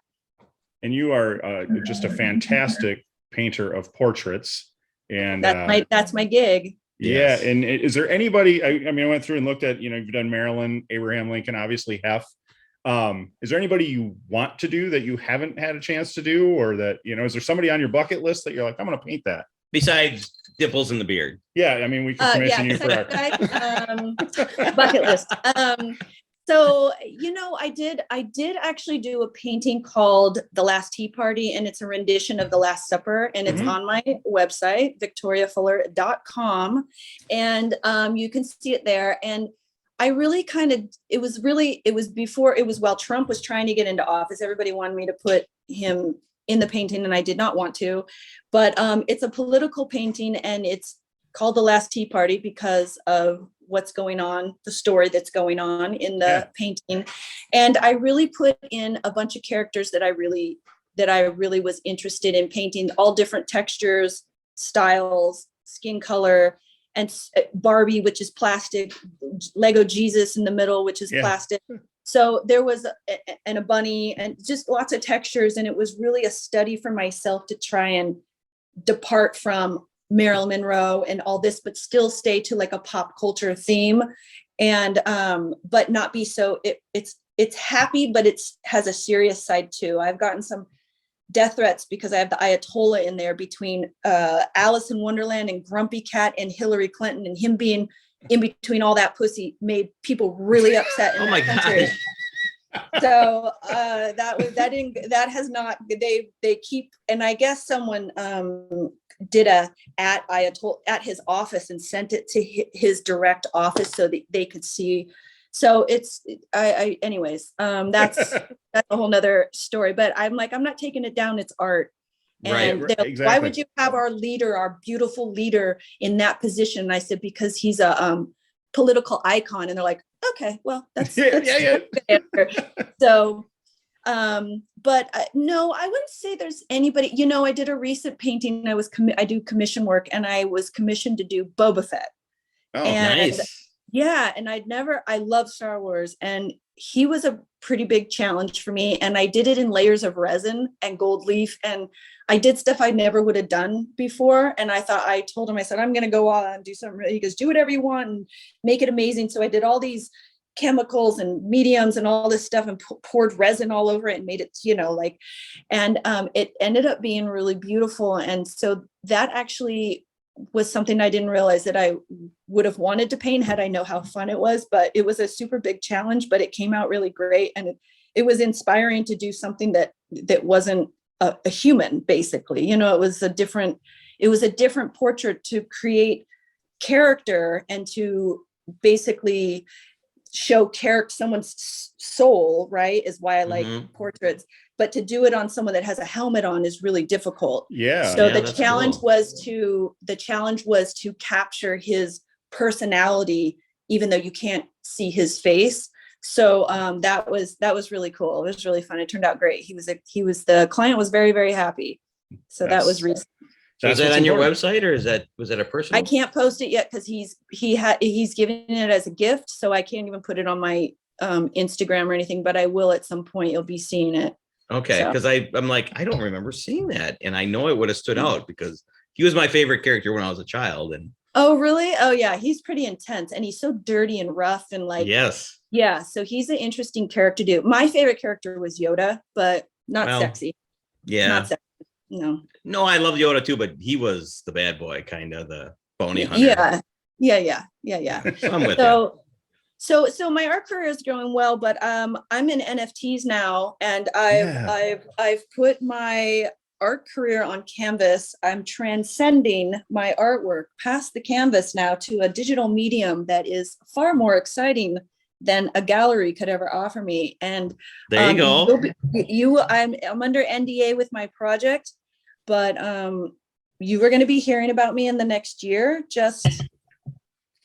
And you are just a fantastic painter of portraits. And that's my gig. Yeah. Yes. And is there anybody, I went through and looked at, you've done Marilyn, Abraham Lincoln, obviously Hef. Is there anybody you want to do that you haven't had a chance to do, or that, is there somebody on your bucket list that you're like, I'm going to paint that? Besides dimples in the beard. Yeah. We could commission you for our bucket list. So, I did actually do a painting called The Last Tea Party, and it's a rendition of The Last Supper, and it's on my website, victoriafuller.com. And you can see it there. And I really it was while Trump was trying to get into office. Everybody wanted me to put him in the painting, and I did not want to. But it's a political painting, and it's called The Last Tea Party because of what's going on, the story that's going on in the painting. And I really put in a bunch of characters that I really was interested in painting, all different textures, styles, skin color, and Barbie, which is plastic, Lego Jesus in the middle, which is plastic. So there was a bunny, and just lots of textures. And it was really a study for myself to try and depart from Marilyn Monroe and all this, but still stay to like a pop culture theme, and but not be so it's happy, but has a serious side too. I've gotten some death threats because I have the Ayatollah in there between Alice in Wonderland and Grumpy Cat and Hillary Clinton, and him being in between all that pussy made people really upset in that country. So that has not, they keep, and I guess someone did at his office and sent it to his direct office so that they could see. So it's anyways, that's a whole nother story. But I'm like, I'm not taking it down. It's art. And right, exactly. Why would you have our leader, our beautiful leader, in that position? And I said, because he's a political icon. And they're like, okay, well, that's yeah. So, but no, I wouldn't say there's anybody. I did a recent painting. I do commission work, and I was commissioned to do Boba Fett. Oh, nice. Yeah, and I love Star Wars, and he was a pretty big challenge for me. And I did it in layers of resin and gold leaf, and I did stuff I never would have done before. And I told him, I said, I'm going to go on and do something. He goes, do whatever you want and make it amazing. So I did all these chemicals and mediums and all this stuff, and poured resin all over it and made it, and it ended up being really beautiful. And so that actually was something I didn't realize that I would have wanted to paint had I know how fun it was, but it was a super big challenge, but it came out really great. And it was inspiring to do something that wasn't a human, basically. It was a different portrait to create character and to basically show someone's soul, right? Is why I like portraits. But to do it on someone that has a helmet on is really difficult. Yeah. So the challenge was to capture his personality, even though you can't see his face. So that was really cool. It was really fun. It turned out great. The client was very, very happy. So that was recent. So is that on your website, or was that a personal? I can't post it yet because he's giving it as a gift, so I can't even put it on my Instagram or anything. But I will at some point. You'll be seeing it. Okay, because I'm like, I don't remember seeing that, and I know it would have stood out because he was my favorite character when I was a child. And oh, really? Oh, yeah, he's pretty intense, and he's so dirty and rough and like yeah. So he's an interesting character to do. My favorite character was Yoda, but not sexy. Yeah, not sexy. No, I love Yoda too, but he was the bad boy, kind of the bounty hunter. Yeah. I'm with you. So my art career is going well, but I'm in NFTs now, and I've put my art career on canvas. I'm transcending my artwork past the canvas now to a digital medium that is far more exciting than a gallery could ever offer me. And there you go. I'm under NDA with my project, but you were going to be hearing about me in the next year. Just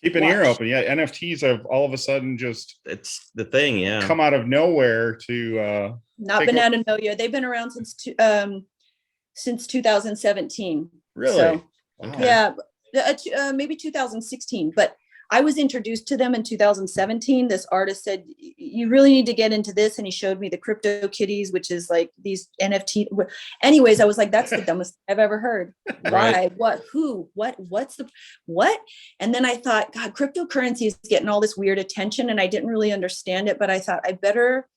keep an ear open. Yeah, NFTs have all of a sudden it's the thing. Yeah, come out of nowhere to not been out of nowhere. They've been around since 2017. Really? So, okay. Yeah, maybe 2016, but I was introduced to them in 2017. This artist said, you really need to get into this. And he showed me the crypto kitties, which is like these NFT. Anyways, I was like, that's the dumbest I've ever heard. Why? Right. What? Who? What's the what? And then I thought, God, cryptocurrency is getting all this weird attention. And I didn't really understand it, but I thought I better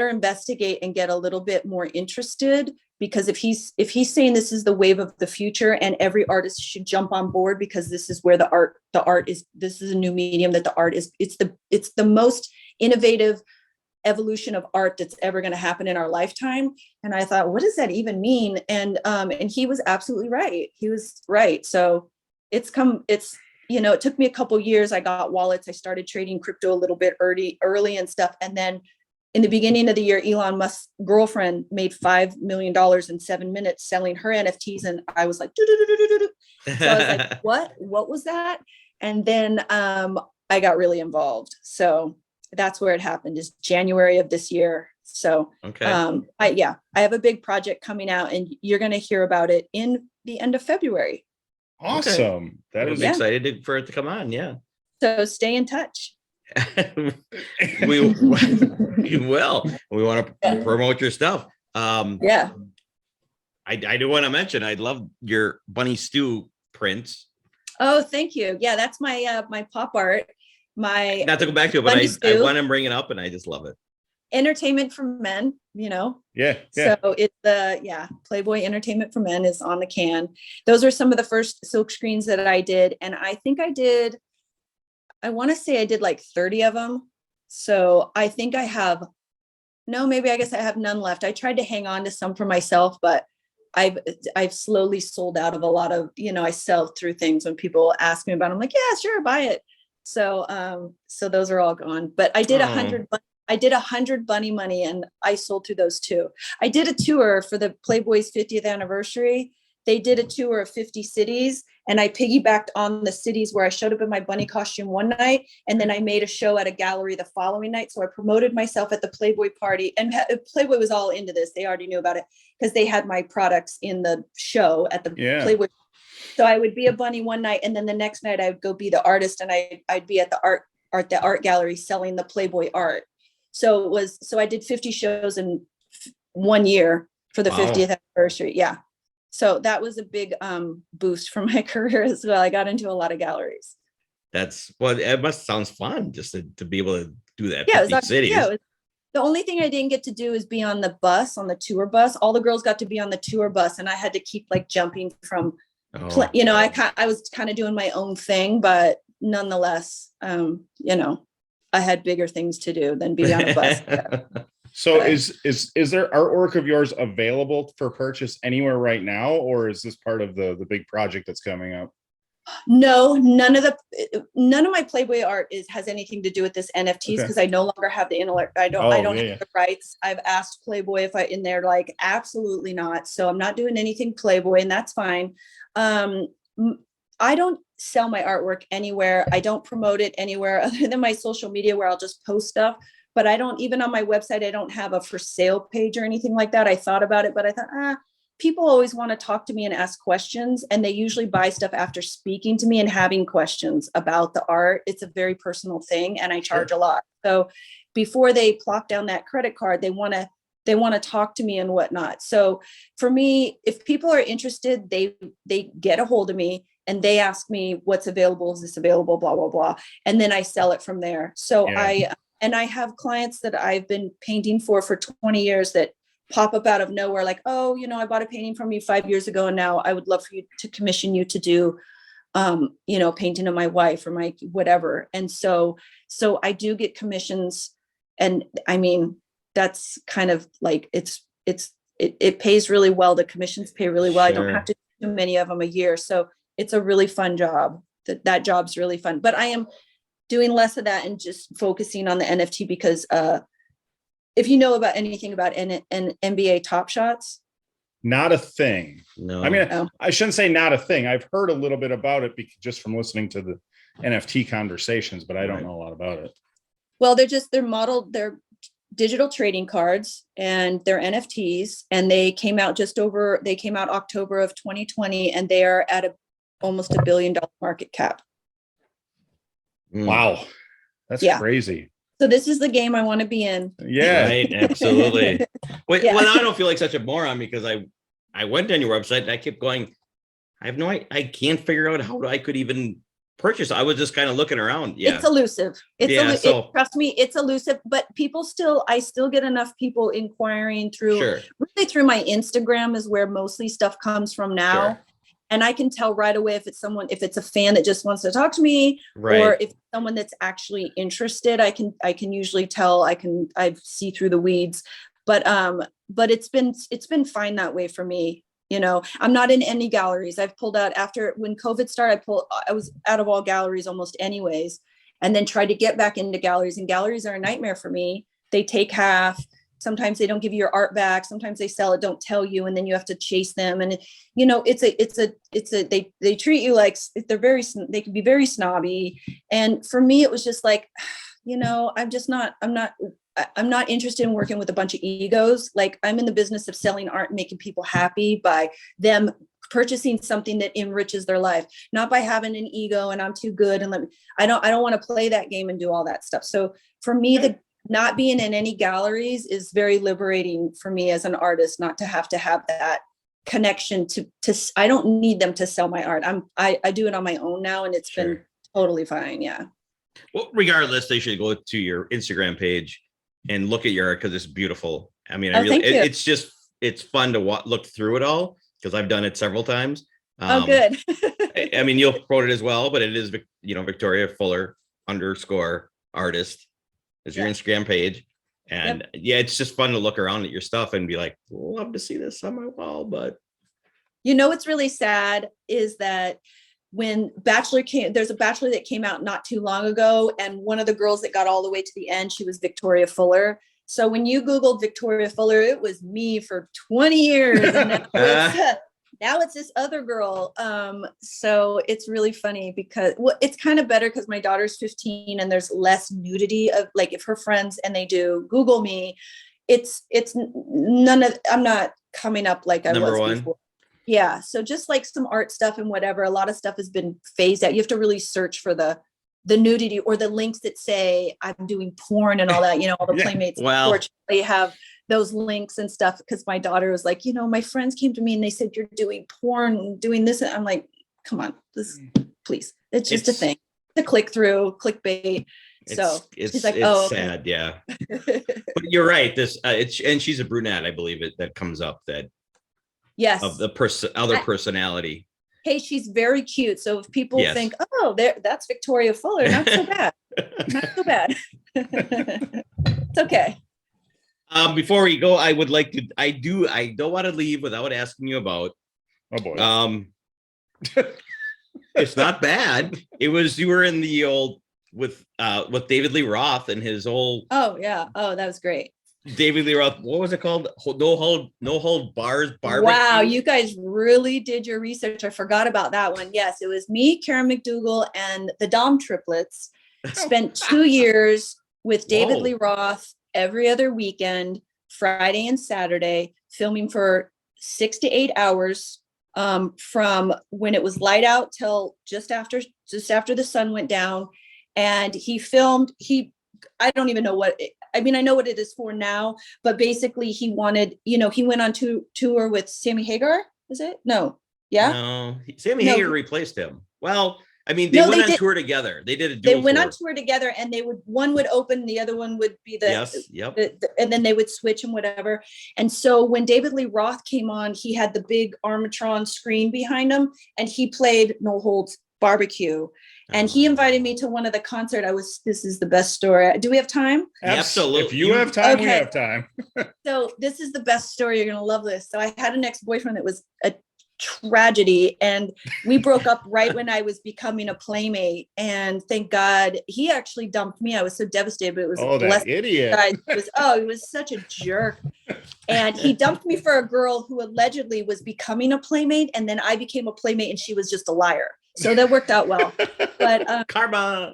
investigate and get a little bit more interested, because if he's saying this is the wave of the future and every artist should jump on board, because this is where the art is, this is a new medium that the art is, it's the most innovative evolution of art that's ever going to happen in our lifetime. And I thought, what does that even mean? And he was absolutely right. He was right. So it took me a couple years. I got wallets. I started trading crypto a little bit early and stuff. And then in the beginning of the year, Elon Musk's girlfriend made $5 million in 7 minutes selling her NFTs. And I was like, do. So I was like, what was that? And then I got really involved. So that's where it happened, is January of this year. So okay. I have a big project coming out, and you're going to hear about it in the end of February. Awesome. Okay. That is excited for it to come on. Yeah. So stay in touch. we will. We want to promote your stuff. I do want to mention, I love your bunny stew prints. Oh, thank you. Yeah, that's my my pop art. My not to go back to it, but I want to bring it up, and I just love it. Entertainment for men, Yeah. So it's the Playboy Entertainment for Men is on the can. Those are some of the first silk screens that I did, and I think I want to say I did like 30 of them. So I think I guess I have none left. I tried to hang on to some for myself, but I've slowly sold out of a lot of, I sell through things when people ask me about it. I'm like, yeah, sure, buy it. So those are all gone, but I did 100 bunny money, and I sold through those too. I did a tour for the Playboy's 50th anniversary. They did a tour of 50 cities, and I piggybacked on the cities where I showed up in my bunny costume one night, and then I made a show at a gallery the following night. So I promoted myself at the Playboy party, and Playboy was all into this. They already knew about it because they had my products in the show at the Playboy. So I would be a bunny one night, and then the next night I would go be the artist, and I'd be at the art gallery selling the Playboy art. So I did 50 shows in 1 year for the 50th anniversary. Yeah. So that was a big boost for my career as well. I got into a lot of galleries. It must sounds fun just to be able to do that. Yeah, 50 cities. The only thing I didn't get to do is be on the tour bus. All the girls got to be on the tour bus, and I had to keep like jumping from you know, I was kind of doing my own thing, but nonetheless, you know, I had bigger things to do than be on a bus. So is there artwork of yours available for purchase anywhere right now, or is this part of the big project that's coming up? No, none of my Playboy art has anything to do with this NFTs, because I no longer have the intellect. I don't have the rights. I've asked Playboy if and they're like, absolutely not. So I'm not doing anything Playboy, and that's fine. I don't sell my artwork anywhere. I don't promote it anywhere other than my social media, where I'll just post stuff. But I don't, even on my website, I don't have a for sale page or anything like that. I thought about it, but I thought, people always want to talk to me and ask questions, and they usually buy stuff after speaking to me and having questions about the art. It's a very personal thing, and I charge a lot. So before they plop down that credit card, they want to talk to me and whatnot. So for me, if people are interested, they get a hold of me and they ask me what's available, is this available, blah, blah, blah. And then I sell it from there. So I have clients that I've been painting for 20 years that pop up out of nowhere, like, oh, you know, I bought a painting from you 5 years ago, and now I would love for you to commission you to do, you know, painting of my wife or my whatever. And so I do get commissions, and I mean, that's kind of like, it pays really well. The commissions pay really well. I don't have to do many of them a year. So it's a really fun job. That job's really fun, but I am doing less of that and just focusing on the NFT, because, if you know about anything about an NBA Top Shots. Not a thing. No. I mean, I shouldn't say not a thing. I've heard a little bit about it just from listening to the NFT conversations, but I don't know a lot about it. Well, they're digital trading cards, and they're NFTs, and they came out October of 2020, and they are at almost $1 billion market cap. Wow. That's crazy. So this is the game I want to be in. Yeah, right. Absolutely. Well, I don't feel like such a moron, because I went on your website and I kept going, I can't figure out how I could even purchase. I was just kind of looking around. Yeah. It's elusive. Trust me, it's elusive, but I still get enough people inquiring through my Instagram is where mostly stuff comes from now. Sure. And I can tell right away if it's a fan that just wants to talk to me, or if someone that's actually interested. I can usually tell. I see through the weeds, but it's been fine that way for me. You know, I'm not in any galleries. I've pulled out after when COVID started. I was out of all galleries almost anyways, and then tried to get back into galleries. And galleries are a nightmare for me. They take half. Sometimes they don't give you your art back. Sometimes they sell it, don't tell you, and then you have to chase them. And you know, they treat you like they can be very snobby. And for me, it was just like, you know, I'm not interested in working with a bunch of egos. Like, I'm in the business of selling art and making people happy by them purchasing something that enriches their life, not by having an ego and I'm too good. And I don't want to play that game and do all that stuff. So for me, not being in any galleries is very liberating for me as an artist, not to have that connection to I don't need them to sell my art. I do it on my own now, and it's been totally fine. Yeah. Well, regardless, they should go to your Instagram page and look at your art, because it's beautiful. I mean, it's fun to look through it all, because I've done it several times. Good. I mean, you'll quote it as well, but it is, you know, Victoria Fuller _artist. Is your Instagram page. And it's just fun to look around at your stuff and be like, love to see this on my wall. But you know, what's really sad is that when there's a Bachelor that came out not too long ago, and one of the girls that got all the way to the end, she was Victoria Fuller. So when you Googled Victoria Fuller, it was me for 20 years. And now it's this other girl. So it's really funny, because it's kind of better because my daughter's 15 and there's less nudity of, like, if her friends and they do Google me, I'm not coming up like I was before. Yeah. So just like some art stuff and whatever, a lot of stuff has been phased out. You have to really search for the nudity or the links that say I'm doing porn and all that, you know, all the Playmates unfortunately have those links and stuff, because my daughter was like, you know, my friends came to me and they said, you're doing porn, doing this. And I'm like, come on, please. It's just a thing. The clickbait. So she's like, it's sad. Yeah. But you're right. And she's a brunette, I believe that comes up, that yes, of the other personality. Hey, she's very cute. So if people think, oh, that's Victoria Fuller, not so bad. Not so bad. It's okay. Before we go, I would like to, I don't want to leave without asking you about, oh boy. It's not bad. You were in the old, with David Lee Roth and his old. Oh yeah. Oh, that was great. David Lee Roth, what was it called? No hold bars barbecue. Wow, you guys really did your research. I forgot about that one. Yes, it was me, Karen McDougal, and the Dom triplets spent 2 years with David Lee Roth every other weekend, Friday and Saturday, filming for 6 to 8 hours, from when it was light out till just after the sun went down. And he filmed, I don't even know what, I know what it is for now, but basically he wanted, he went on tour with Sammy Hagar, is it? No. Yeah. No, Sammy Hagar replaced him. Well, they went on tour together. They did a dual They went tour. on tour together, and one would open, the other one would be and then they would switch and whatever. And so when David Lee Roth came on, he had the big Armatron screen behind him, and he played No Holds Barbecue. And he invited me to one of the concert. This is the best story. Do we have time? Absolutely. If you have time, we have time. So this is the best story. You're going to love this. So I had an ex-boyfriend that was a tragedy, and we broke up right when I was becoming a playmate. And thank God he actually dumped me. I was so devastated, but it was that idiot. He was such a jerk. And he dumped me for a girl who allegedly was becoming a playmate, and then I became a playmate, and she was just a liar. So that worked out well. But karma.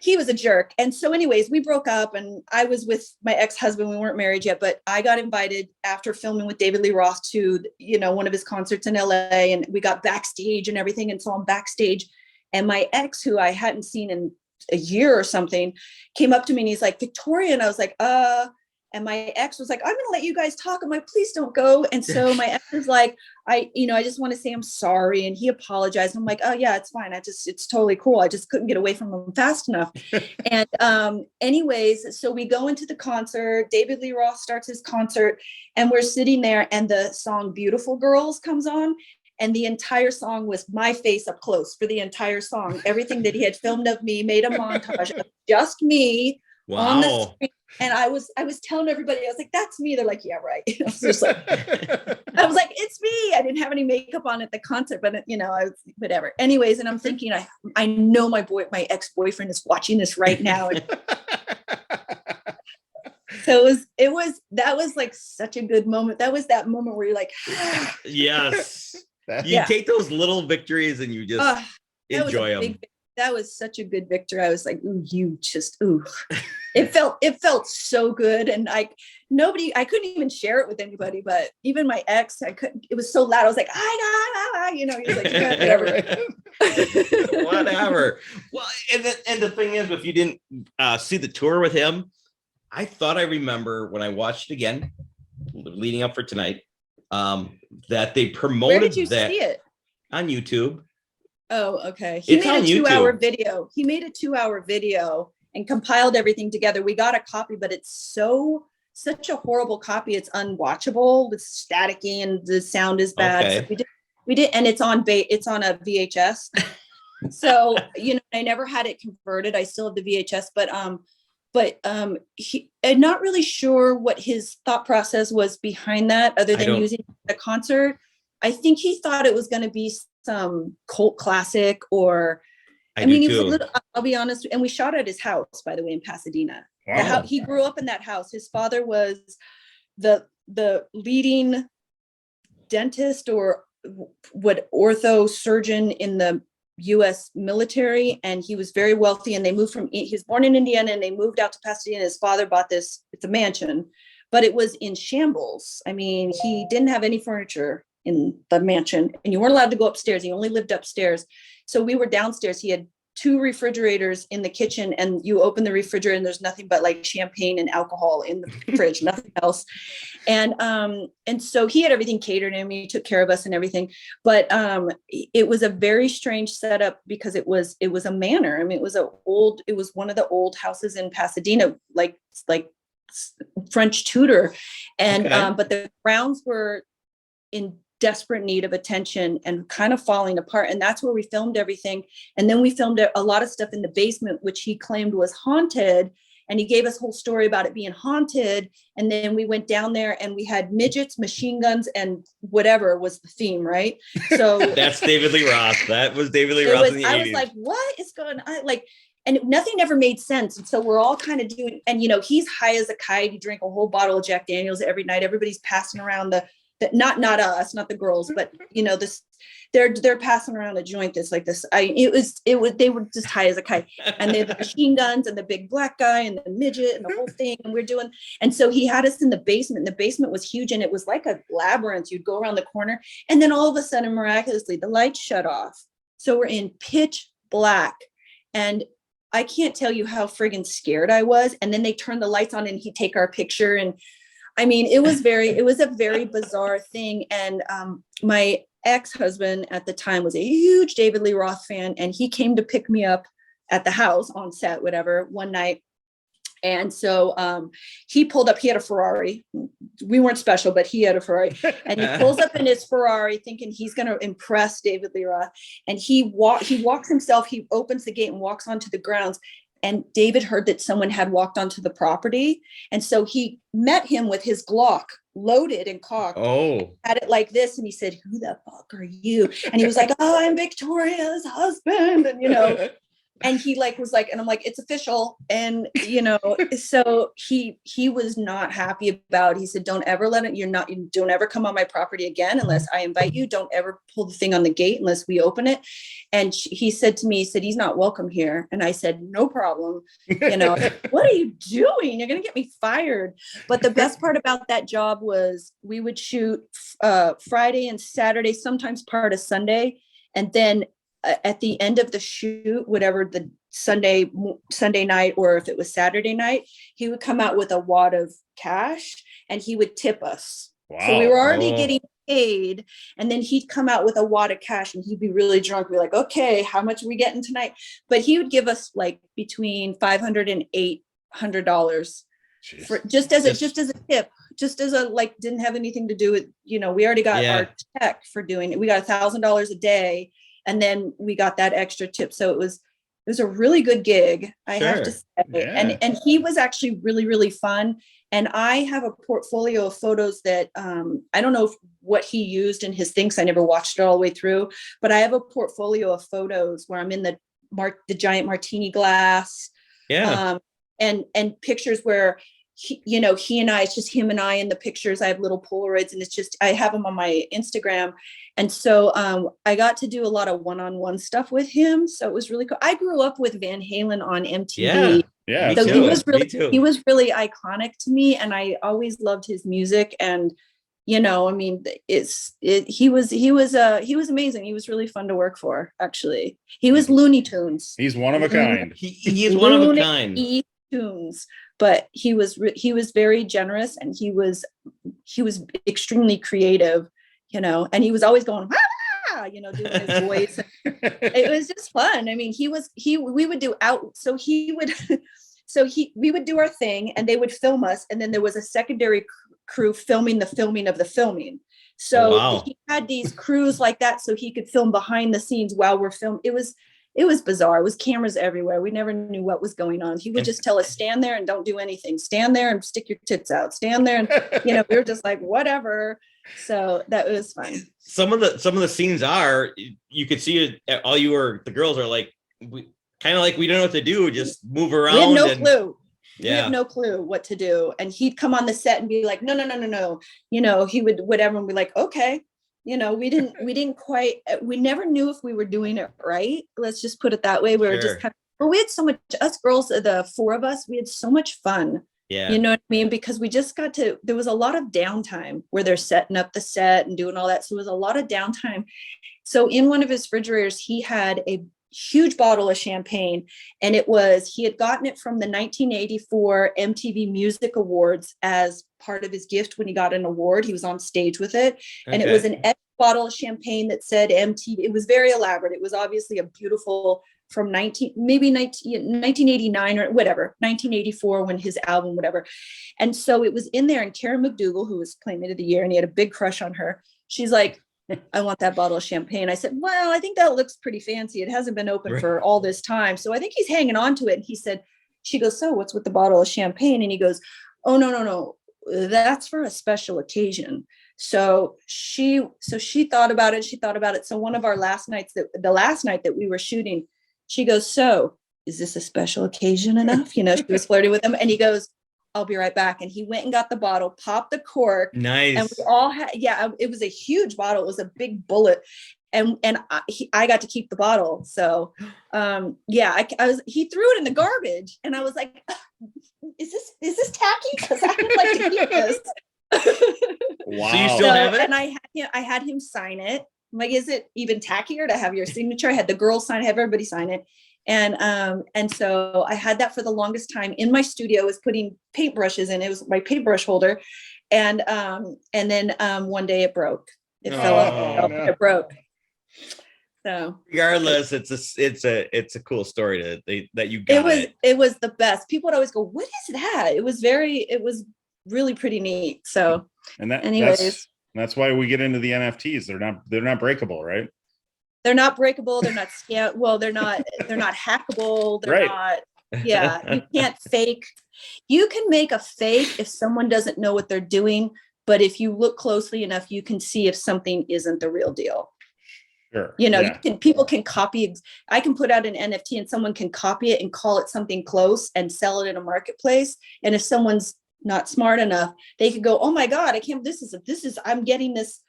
He was a jerk. And so anyways, we broke up, and I was with my ex-husband. We weren't married yet, but I got invited after filming with David Lee Roth to, one of his concerts in LA, and we got backstage and everything. And so I'm backstage, and my ex, who I hadn't seen in a year or something, came up to me and he's like, Victoria. And I was like, and my ex was like, I'm going to let you guys talk. I'm like, please don't go. And so my ex was like, I just want to say I'm sorry. And he apologized. I'm like, oh yeah, it's fine. It's totally cool. I just couldn't get away from him fast enough. And anyways, so we go into the concert. David Lee Roth starts his concert, and we're sitting there, and the song Beautiful Girls comes on. And the entire song was my face up close for the entire song. Everything that he had filmed of me, made a montage of just me on the screen. And I was telling everybody, I was like, that's me. They're like, yeah, right. I was like, it's me. I didn't have any makeup on at the concert, but I was whatever. Anyways, and I'm thinking, I know my ex-boyfriend is watching this right now. So that was like such a good moment. That was that moment where you're like, yes. You take those little victories and you just enjoy them. That was such a good victory. I was like, ooh. It felt so good. And I couldn't even share it with anybody, but even my ex, I couldn't, it was so loud. I was like, he was like, whatever. Whatever. Well, and the thing is, if you didn't see the tour with him, I thought I remember when I watched it again, leading up for tonight, that they promoted. Where did you see it? On YouTube. Oh, okay. He made a 2-hour video. He made a 2-hour video and compiled everything together. We got a copy, but it's such a horrible copy. It's unwatchable. It's staticky and the sound is bad. Okay. So we did, and it's on a VHS. So, I never had it converted. I still have the VHS, but I'm not really sure what his thought process was behind that, other than using the concert. I think he thought it was going to be some cult classic, or I'll be honest. And we shot at his house, by the way, in Pasadena. Wow. He grew up in that house. His father was the leading dentist or ortho surgeon in the U.S. military, and he was very wealthy. And he was born in Indiana, and they moved out to Pasadena. His father bought this. It's a mansion, but it was in shambles. He didn't have any furniture in the mansion, and you weren't allowed to go upstairs. He only lived upstairs. So we were downstairs. He had 2 refrigerators in the kitchen, and you open the refrigerator and there's nothing but like champagne and alcohol in the fridge, nothing else. And so he had everything catered, and he took care of us and everything. But it was a very strange setup because it was a manor. It was one of the old houses in Pasadena, like French Tudor. And, but the grounds were in desperate need of attention and kind of falling apart. And that's where we filmed everything. And then we filmed a lot of stuff in the basement, which he claimed was haunted. And he gave us a whole story about it being haunted. And then we went down there and we had midgets, machine guns, and whatever was the theme, right? So that's David Lee Roth. That was David Lee Roth in the 80s. I was like, what is going on? Like, and nothing ever made sense. And so we're all kind of doing, and he's high as a kite. He drank a whole bottle of Jack Daniels every night. Everybody's passing around the not us, not the girls, but this, they're passing around a joint that's like this. They were just high as a kite, and they had the machine guns and the big black guy and the midget and the whole thing. And we're doing, and so he had us in the basement. The basement was huge, and it was like a labyrinth. You'd go around the corner, and then all of a sudden, miraculously, the lights shut off. So we're in pitch black, and I can't tell you how friggin' scared I was. And then they turned the lights on, and he'd take our picture. And I mean, it was a very bizarre thing. And my ex-husband at the time was a huge David Lee Roth fan. And he came to pick me up at the house on set, whatever, one night. And so he pulled up, he had a Ferrari. We weren't special, but he had a Ferrari. And he pulls up in his Ferrari thinking he's going to impress David Lee Roth. And he walks himself, he opens the gate and walks onto the grounds. And David heard that someone had walked onto the property. And so he met him with his Glock loaded and cocked. Oh, had it like this. And he said, who the fuck are you? And he was like, oh, I'm Victoria's husband. And, and he was like, and I'm like, it's official. And, so he was not happy about it. He said, don't ever you don't ever come on my property again unless I invite you. Don't ever pull the thing on the gate unless we open it. And he said to me, he's not welcome here. And I said, no problem. What are you doing? You're going to get me fired. But the best part about that job was we would shoot Friday and Saturday, sometimes part of Sunday. And then at the end of the shoot, whatever the Sunday night, or if it was Saturday night, he would come out with a wad of cash and he would tip us. Wow. So we were already getting paid, and then he'd come out with a wad of cash and he'd be really drunk. We're like, okay, how much are we getting tonight? But he would give us like between $500 and $800 for just as a tip, just as a didn't have anything to do with, we already got our check for doing it. We got $1,000 a day. And then we got that extra tip. So it was a really good gig, I have to say. Yeah. And he was actually really, really fun. And I have a portfolio of photos that I don't know what he used in his things. I never watched it all the way through, but I have a portfolio of photos where I'm in the giant martini glass. Yeah. And pictures where he and I, it's just him and I in the pictures. I have little Polaroids, and it's just, I have them on my Instagram. And so I got to do a lot of one-on-one stuff with him. So it was really cool. I grew up with Van Halen on MTV. Yeah. So he was really iconic to me, and I always loved his music. And he was amazing. He was really fun to work for, actually. He was Looney Tunes. He's one of a kind. He is one of a kind. Tunes. But he was very generous, and he was extremely creative, and he was always going, doing his voice. It was just fun. I mean, we would do we would do our thing, and they would film us. And then there was a secondary crew filming the filming of the filming. So he had these crews like that, so he could film behind the scenes while we're filming. It was bizarre. It was cameras everywhere. We never knew what was going on. He would just tell us, stand there and don't do anything. Stand there and stick your tits out. Stand there. And, we were just like, whatever. So that was fun. Some of the scenes you could see it. All the girls are like, we don't know what to do. Just move around. We had no clue. Yeah. We have no clue what to do. And he'd come on the set and be like, no. He would whatever. And be like, okay. We never knew if we were doing it right. Let's just put it that way. We were just but we had so much, us girls, the four of us, we had so much fun. Yeah. You know what I mean? Because we just there was a lot of downtime where they're setting up the set and doing all that. So it was a lot of downtime. So in one of his refrigerators, he had a huge bottle of champagne, and he had gotten it from the 1984 MTV Music Awards as part of his gift. When he got an award, he was on stage with it. Okay. And it was an etched bottle of champagne that said MTV. It was very elaborate. It was obviously a beautiful, from 1989 or whatever, 1984, when his album, whatever. And so it was in there, and Karen McDougal, who was Playmate of the Year, and he had a big crush on her. She's like, I want that bottle of champagne. I said, well, I think that looks pretty fancy. It hasn't been open for all this time. So I think he's hanging on to it. And he said, she goes, so what's with the bottle of champagne? And he goes, oh, no. That's for a special occasion. So she thought about it. So one of our the last night that we were shooting, she goes, so is this a special occasion enough? You know, she was flirting with him, and he goes, I'll be right back. And he went and got the bottle, popped the cork. Nice. And we all had, it was a huge bottle. It was a big bullet. And I got to keep the bottle. So, he threw it in the garbage, and I was like, is this tacky? Because I would like to keep this. Wow. So you still have it? And I had him sign it. I'm like, is it even tackier to have your signature? I had the girls sign it, have everybody sign it. And so I had that for the longest time in my studio. I was putting paintbrushes in. It was my paintbrush holder. And then one day it broke. It fell off. No. It broke. So regardless, it's a cool story that you got. It was the best. People would always go, what is that? It was really pretty neat. So that's why we get into the NFTs. They're not breakable, right? They're not breakable. They're not scam. Well, they're not hackable. They're not. Yeah, you can't fake. You can make a fake if someone doesn't know what they're doing, but if you look closely enough, you can see if something isn't the real deal. Sure. You know, people can copy. I can put out an NFT and someone can copy it and call it something close and sell it in a marketplace. And if someone's not smart enough, they could go, oh my God, I'm getting this.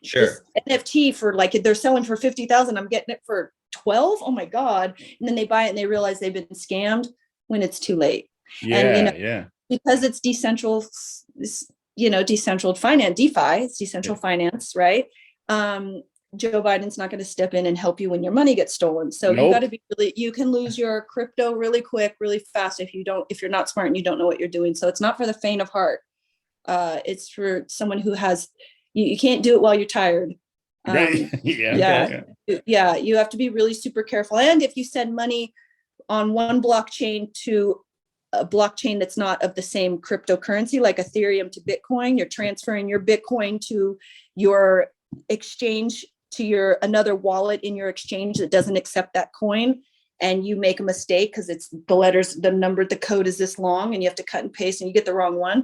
Sure. This NFT for, like, they're selling for 50,000. I'm getting it for 12. Oh my God. And then they buy it and they realize they've been scammed when it's too late. Because it's decentralized finance, DeFi, it's decentral finance, right? Joe Biden's not going to step in and help you when your money gets stolen. So you got to be you can lose your crypto really quick, really fast if you're not smart and you don't know what you're doing. So it's not for the faint of heart. It's for someone who has, you can't do it while you're tired. You have to be really super careful. And if you send money on one blockchain to a blockchain that's not of the same cryptocurrency, like Ethereum to Bitcoin, you're transferring your Bitcoin to your exchange, to another wallet in your exchange that doesn't accept that coin, and you make a mistake because it's the code is this long, and you have to cut and paste and you get the wrong one,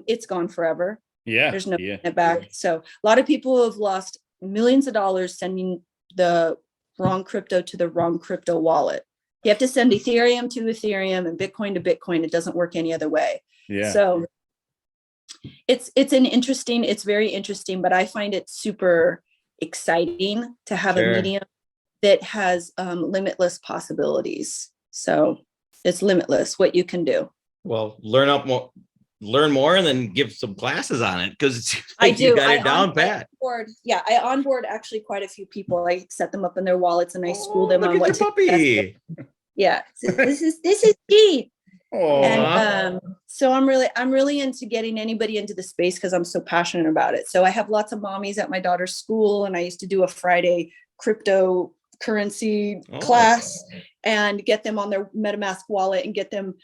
it's gone forever. There's no getting it back. So a lot of people have lost millions of dollars sending the wrong crypto to the wrong crypto wallet. You have to send Ethereum to Ethereum and Bitcoin to Bitcoin. It doesn't work any other way. So it's very interesting, but I find it super exciting to have a medium that has limitless possibilities. So it's limitless what you can do. Well, learn more and then give some classes on it, because I do. You got it down pat. I onboard actually quite a few people. I set them up in their wallets and I school them on what to invest. Yeah, this is key. And so I'm really into getting anybody into the space because I'm so passionate about it. So I have lots of mommies at my daughter's school, and I used to do a Friday cryptocurrency class and get them on their MetaMask wallet and get them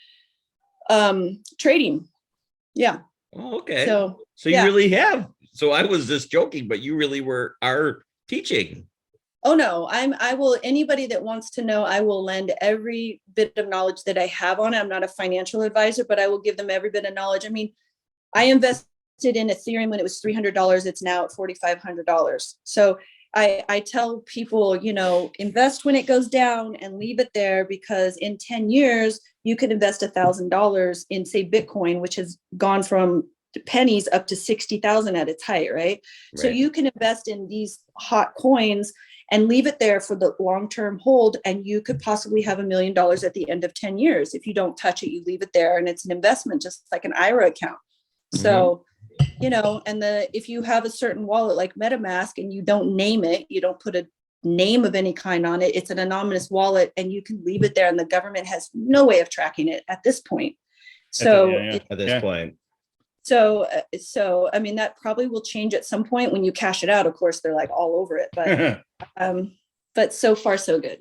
trading. Yeah. Oh, okay. So you really have. So I was just joking, but you really are teaching. Oh no, anybody that wants to know, I will lend every bit of knowledge that I have on it. I'm not a financial advisor, but I will give them every bit of knowledge. I mean, I invested in Ethereum when it was $300. It's now at $4,500. So I tell people, invest when it goes down and leave it there, because in 10 years, you could invest $1,000 in, say, Bitcoin, which has gone from pennies up to 60,000 at its height, right? So you can invest in these hot coins and leave it there for the long-term hold, and you could possibly have $1 million at the end of 10 years. If you don't touch it, you leave it there, and it's an investment, just like an IRA account. So, if you have a certain wallet like MetaMask and you don't name it, you don't put a name of any kind on it, it's an anonymous wallet, and you can leave it there, and the government has no way of tracking it at this point. So at this point. So, I mean, that probably will change at some point when you cash it out. Of course, they're like all over it, but so far so good.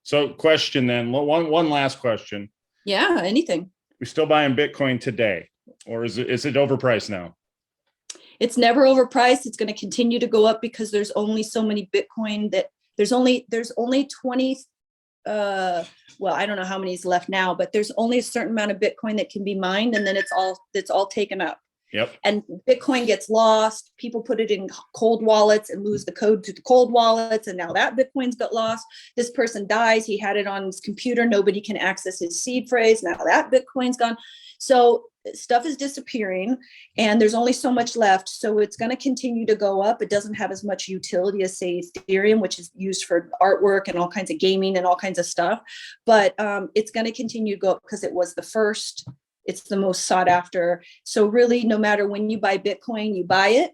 So question then, one last question. Yeah, anything. We still buying Bitcoin today, or is it overpriced now? It's never overpriced. It's going to continue to go up because there's only so many Bitcoin that there's only 20, well, I don't know how many is left now, but there's only a certain amount of Bitcoin that can be mined, and then it's all taken up. Yep. And Bitcoin gets lost. People put it in cold wallets and lose the code to the cold wallets. And now that Bitcoin's got lost. This person dies. He had it on his computer. Nobody can access his seed phrase. Now that Bitcoin's gone. So stuff is disappearing and there's only so much left. So it's going to continue to go up. It doesn't have as much utility as, say, Ethereum, which is used for artwork and all kinds of gaming and all kinds of stuff. But it's going to continue to go up because it was the first. It's the most sought after. So really, no matter when you buy Bitcoin, you buy it,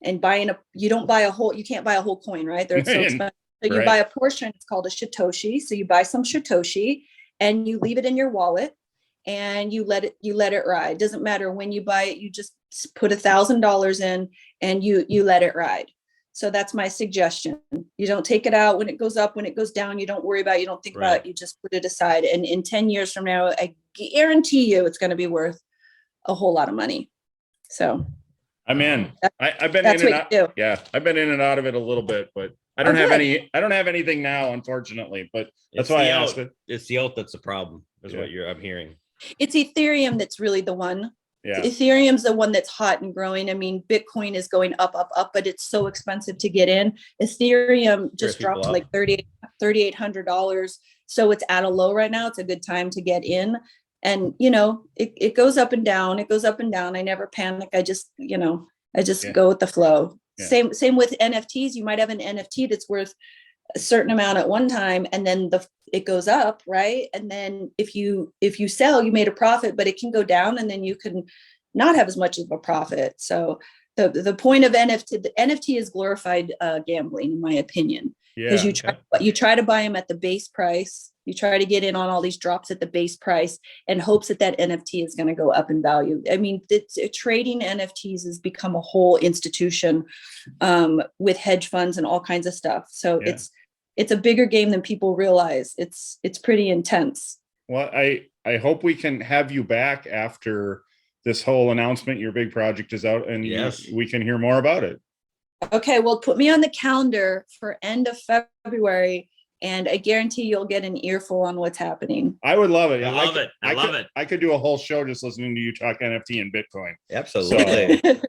and you don't buy a whole, you can't buy a whole coin, right? They're so expensive. So you buy a portion, it's called a Satoshi. So you buy some Satoshi and you leave it in your wallet and you let it ride. Doesn't matter when you buy it, you just put $1,000 in and you let it ride. So that's my suggestion. You don't take it out when it goes up, when it goes down, you don't worry about it, you don't think about it, you just put it aside. And in 10 years from now, I guarantee you it's going to be worth a whole lot of money. So I'm in. I've been in and out. Yeah, I've been in and out of it a little bit, but I don't have anything now, unfortunately, but that's why I asked it. It's the alt that's the problem, is what I'm hearing. It's Ethereum that's really the one. Yeah. Ethereum's the one that's hot and growing. I mean, Bitcoin is going up, but it's so expensive to get in. Ethereum just dropped like $3,800. So it's at a low right now. It's a good time to get in. And, it goes up and down. It goes up and down. I never panic. I just go with the flow. Yeah. Same with NFTs. You might have an NFT that's worth a certain amount at one time, and then it goes up, right? And then if you sell, you made a profit, but it can go down, and then you can not have as much of a profit. So the point of NFT, the NFT is glorified gambling, in my opinion, because you try to buy them at the base price. You try to get in on all these drops at the base price and hopes that NFT is going to go up in value. I mean, trading NFTs has become a whole institution with hedge funds and all kinds of stuff. So it's a bigger game than people realize. It's pretty intense. Well, I hope we can have you back after this whole announcement. Your big project is out, and we can hear more about it. Okay, well, put me on the calendar for end of February. And I guarantee you'll get an earful on what's happening. I would love it. I love it. I could do a whole show just listening to you talk NFT and Bitcoin. Absolutely. So,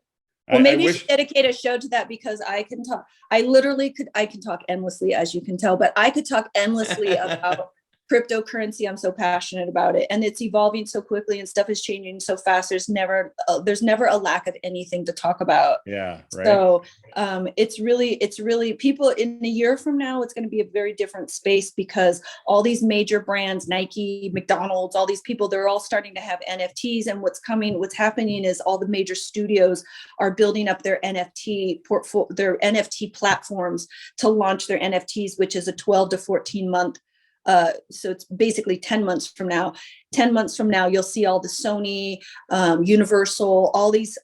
well, maybe you should dedicate a show to that, because I can talk. I can talk endlessly, as you can tell, but I could talk endlessly about cryptocurrency. I'm so passionate about it, and it's evolving so quickly, and stuff is changing so fast. There's never a lack of anything to talk about. Yeah, right. So it's really people in a year from now, it's going to be a very different space, because all these major brands, Nike, McDonald's, all these people, they're all starting to have NFTs. And what's happening is all the major studios are building up their NFT their NFT platforms to launch their NFTs, which is a 12 to 14 month. So it's basically 10 months from now. 10 months from now, you'll see all the Sony, Universal, all these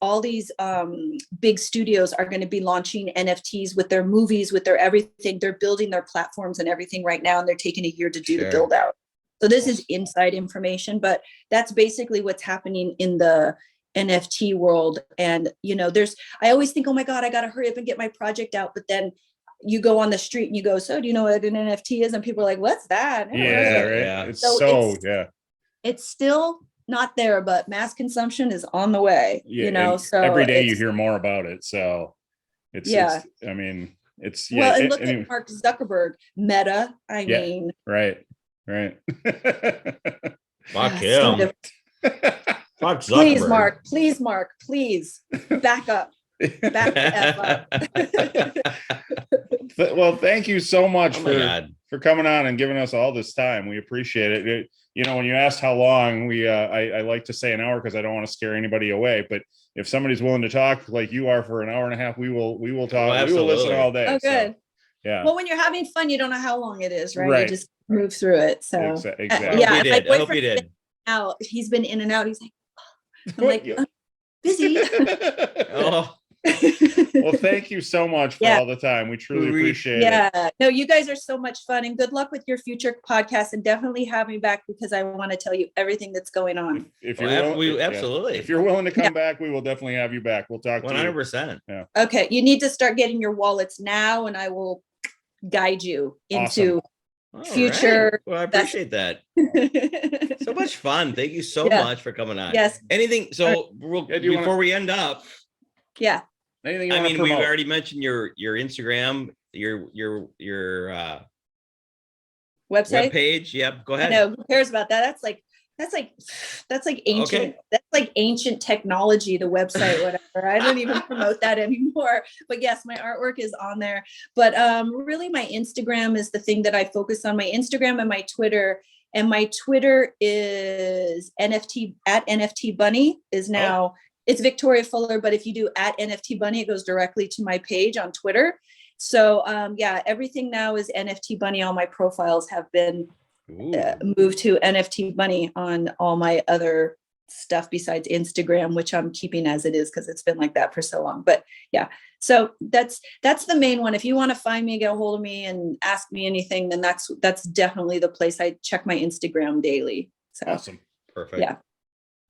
big studios are going to be launching NFTs with their movies, with their everything. They're building their platforms and everything right now, and they're taking a year to do the build out. So this is inside information, but that's basically what's happening in the NFT world. And, I always think, oh my God, I got to hurry up and get my project out. But then you go on the street and you go, so do you know what an NFT is? And people are like, what's that? Yeah, right. Yeah. It's still not there, but mass consumption is on the way, so every day you hear more about it. So it's look at Mark Zuckerberg, Meta. I mean, right. Fuck him. Fuck Zuckerberg. Please, Mark, please back up. Back the F up. Well, thank you so much for coming on and giving us all this time. We appreciate it. When you asked how long, I like to say an hour because I don't want to scare anybody away. But if somebody's willing to talk like you are for an hour and a half, we will talk. Oh, we will listen all day. Oh, good. So, yeah. Well, when you're having fun, you don't know how long it is, right? You just move through it. So exactly. I hope you did. Now he's been in and out. He's like, I'm like, busy. Oh. Well, thank you so much for all the time. We truly appreciate it. Yeah. No, you guys are so much fun, and good luck with your future podcast, and definitely have me back because I want to tell you everything that's going on. If you're absolutely. If you're willing to come back, we will definitely have you back. We'll talk 100%. Yeah. Okay. You need to start getting your wallets now, and I will guide you into future. Right. Well, I appreciate that. So much fun. Thank you so much for coming on. Yes. Anything. So before we end up. Yeah. Anything I mean, we've already mentioned your Instagram, your website page. Yep. Go ahead. I know, who cares about that? That's like ancient. Okay. That's like ancient technology, the website, whatever. I don't even promote that anymore. But yes, my artwork is on there. But really my Instagram is the thing that I focus on. My Instagram and my Twitter. And my Twitter is NFT at NFT Bunny is now it's Victoria Fuller, but if you do at NFT Bunny, it goes directly to my page on Twitter. So everything now is NFT Bunny. All my profiles have been moved to NFT Bunny on all my other stuff besides Instagram, which I'm keeping as it is because it's been like that for so long. But yeah, so that's the main one. If you want to find me, get a hold of me and ask me anything, then that's definitely the place. I check my Instagram daily. So awesome. Perfect. Yeah.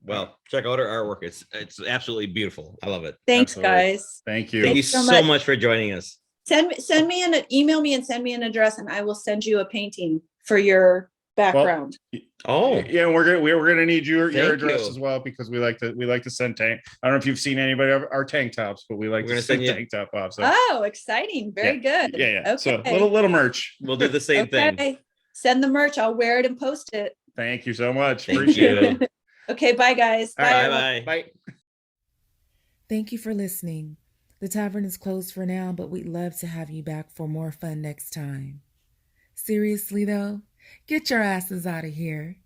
Well, check out her artwork. It's absolutely beautiful. I love it. Thanks, Absolutely. guys. Thank you. Thank you so much for joining us. Send me email me and send me an address, and I will send you a painting for your background. Yeah, we're gonna need your address as well, because we like to send tank. I don't know if you've seen anybody of our tank tops, but we like to send tank top off. So. Oh, exciting! Very good. Yeah. Okay. So little merch. We'll do the same thing. Send the merch. I'll wear it and post it. Thank you so much. Thank Appreciate you. it. Okay, bye guys. Bye. Bye. Thank you for listening. The tavern is closed for now, but we'd love to have you back for more fun next time. Seriously though, get your asses out of here.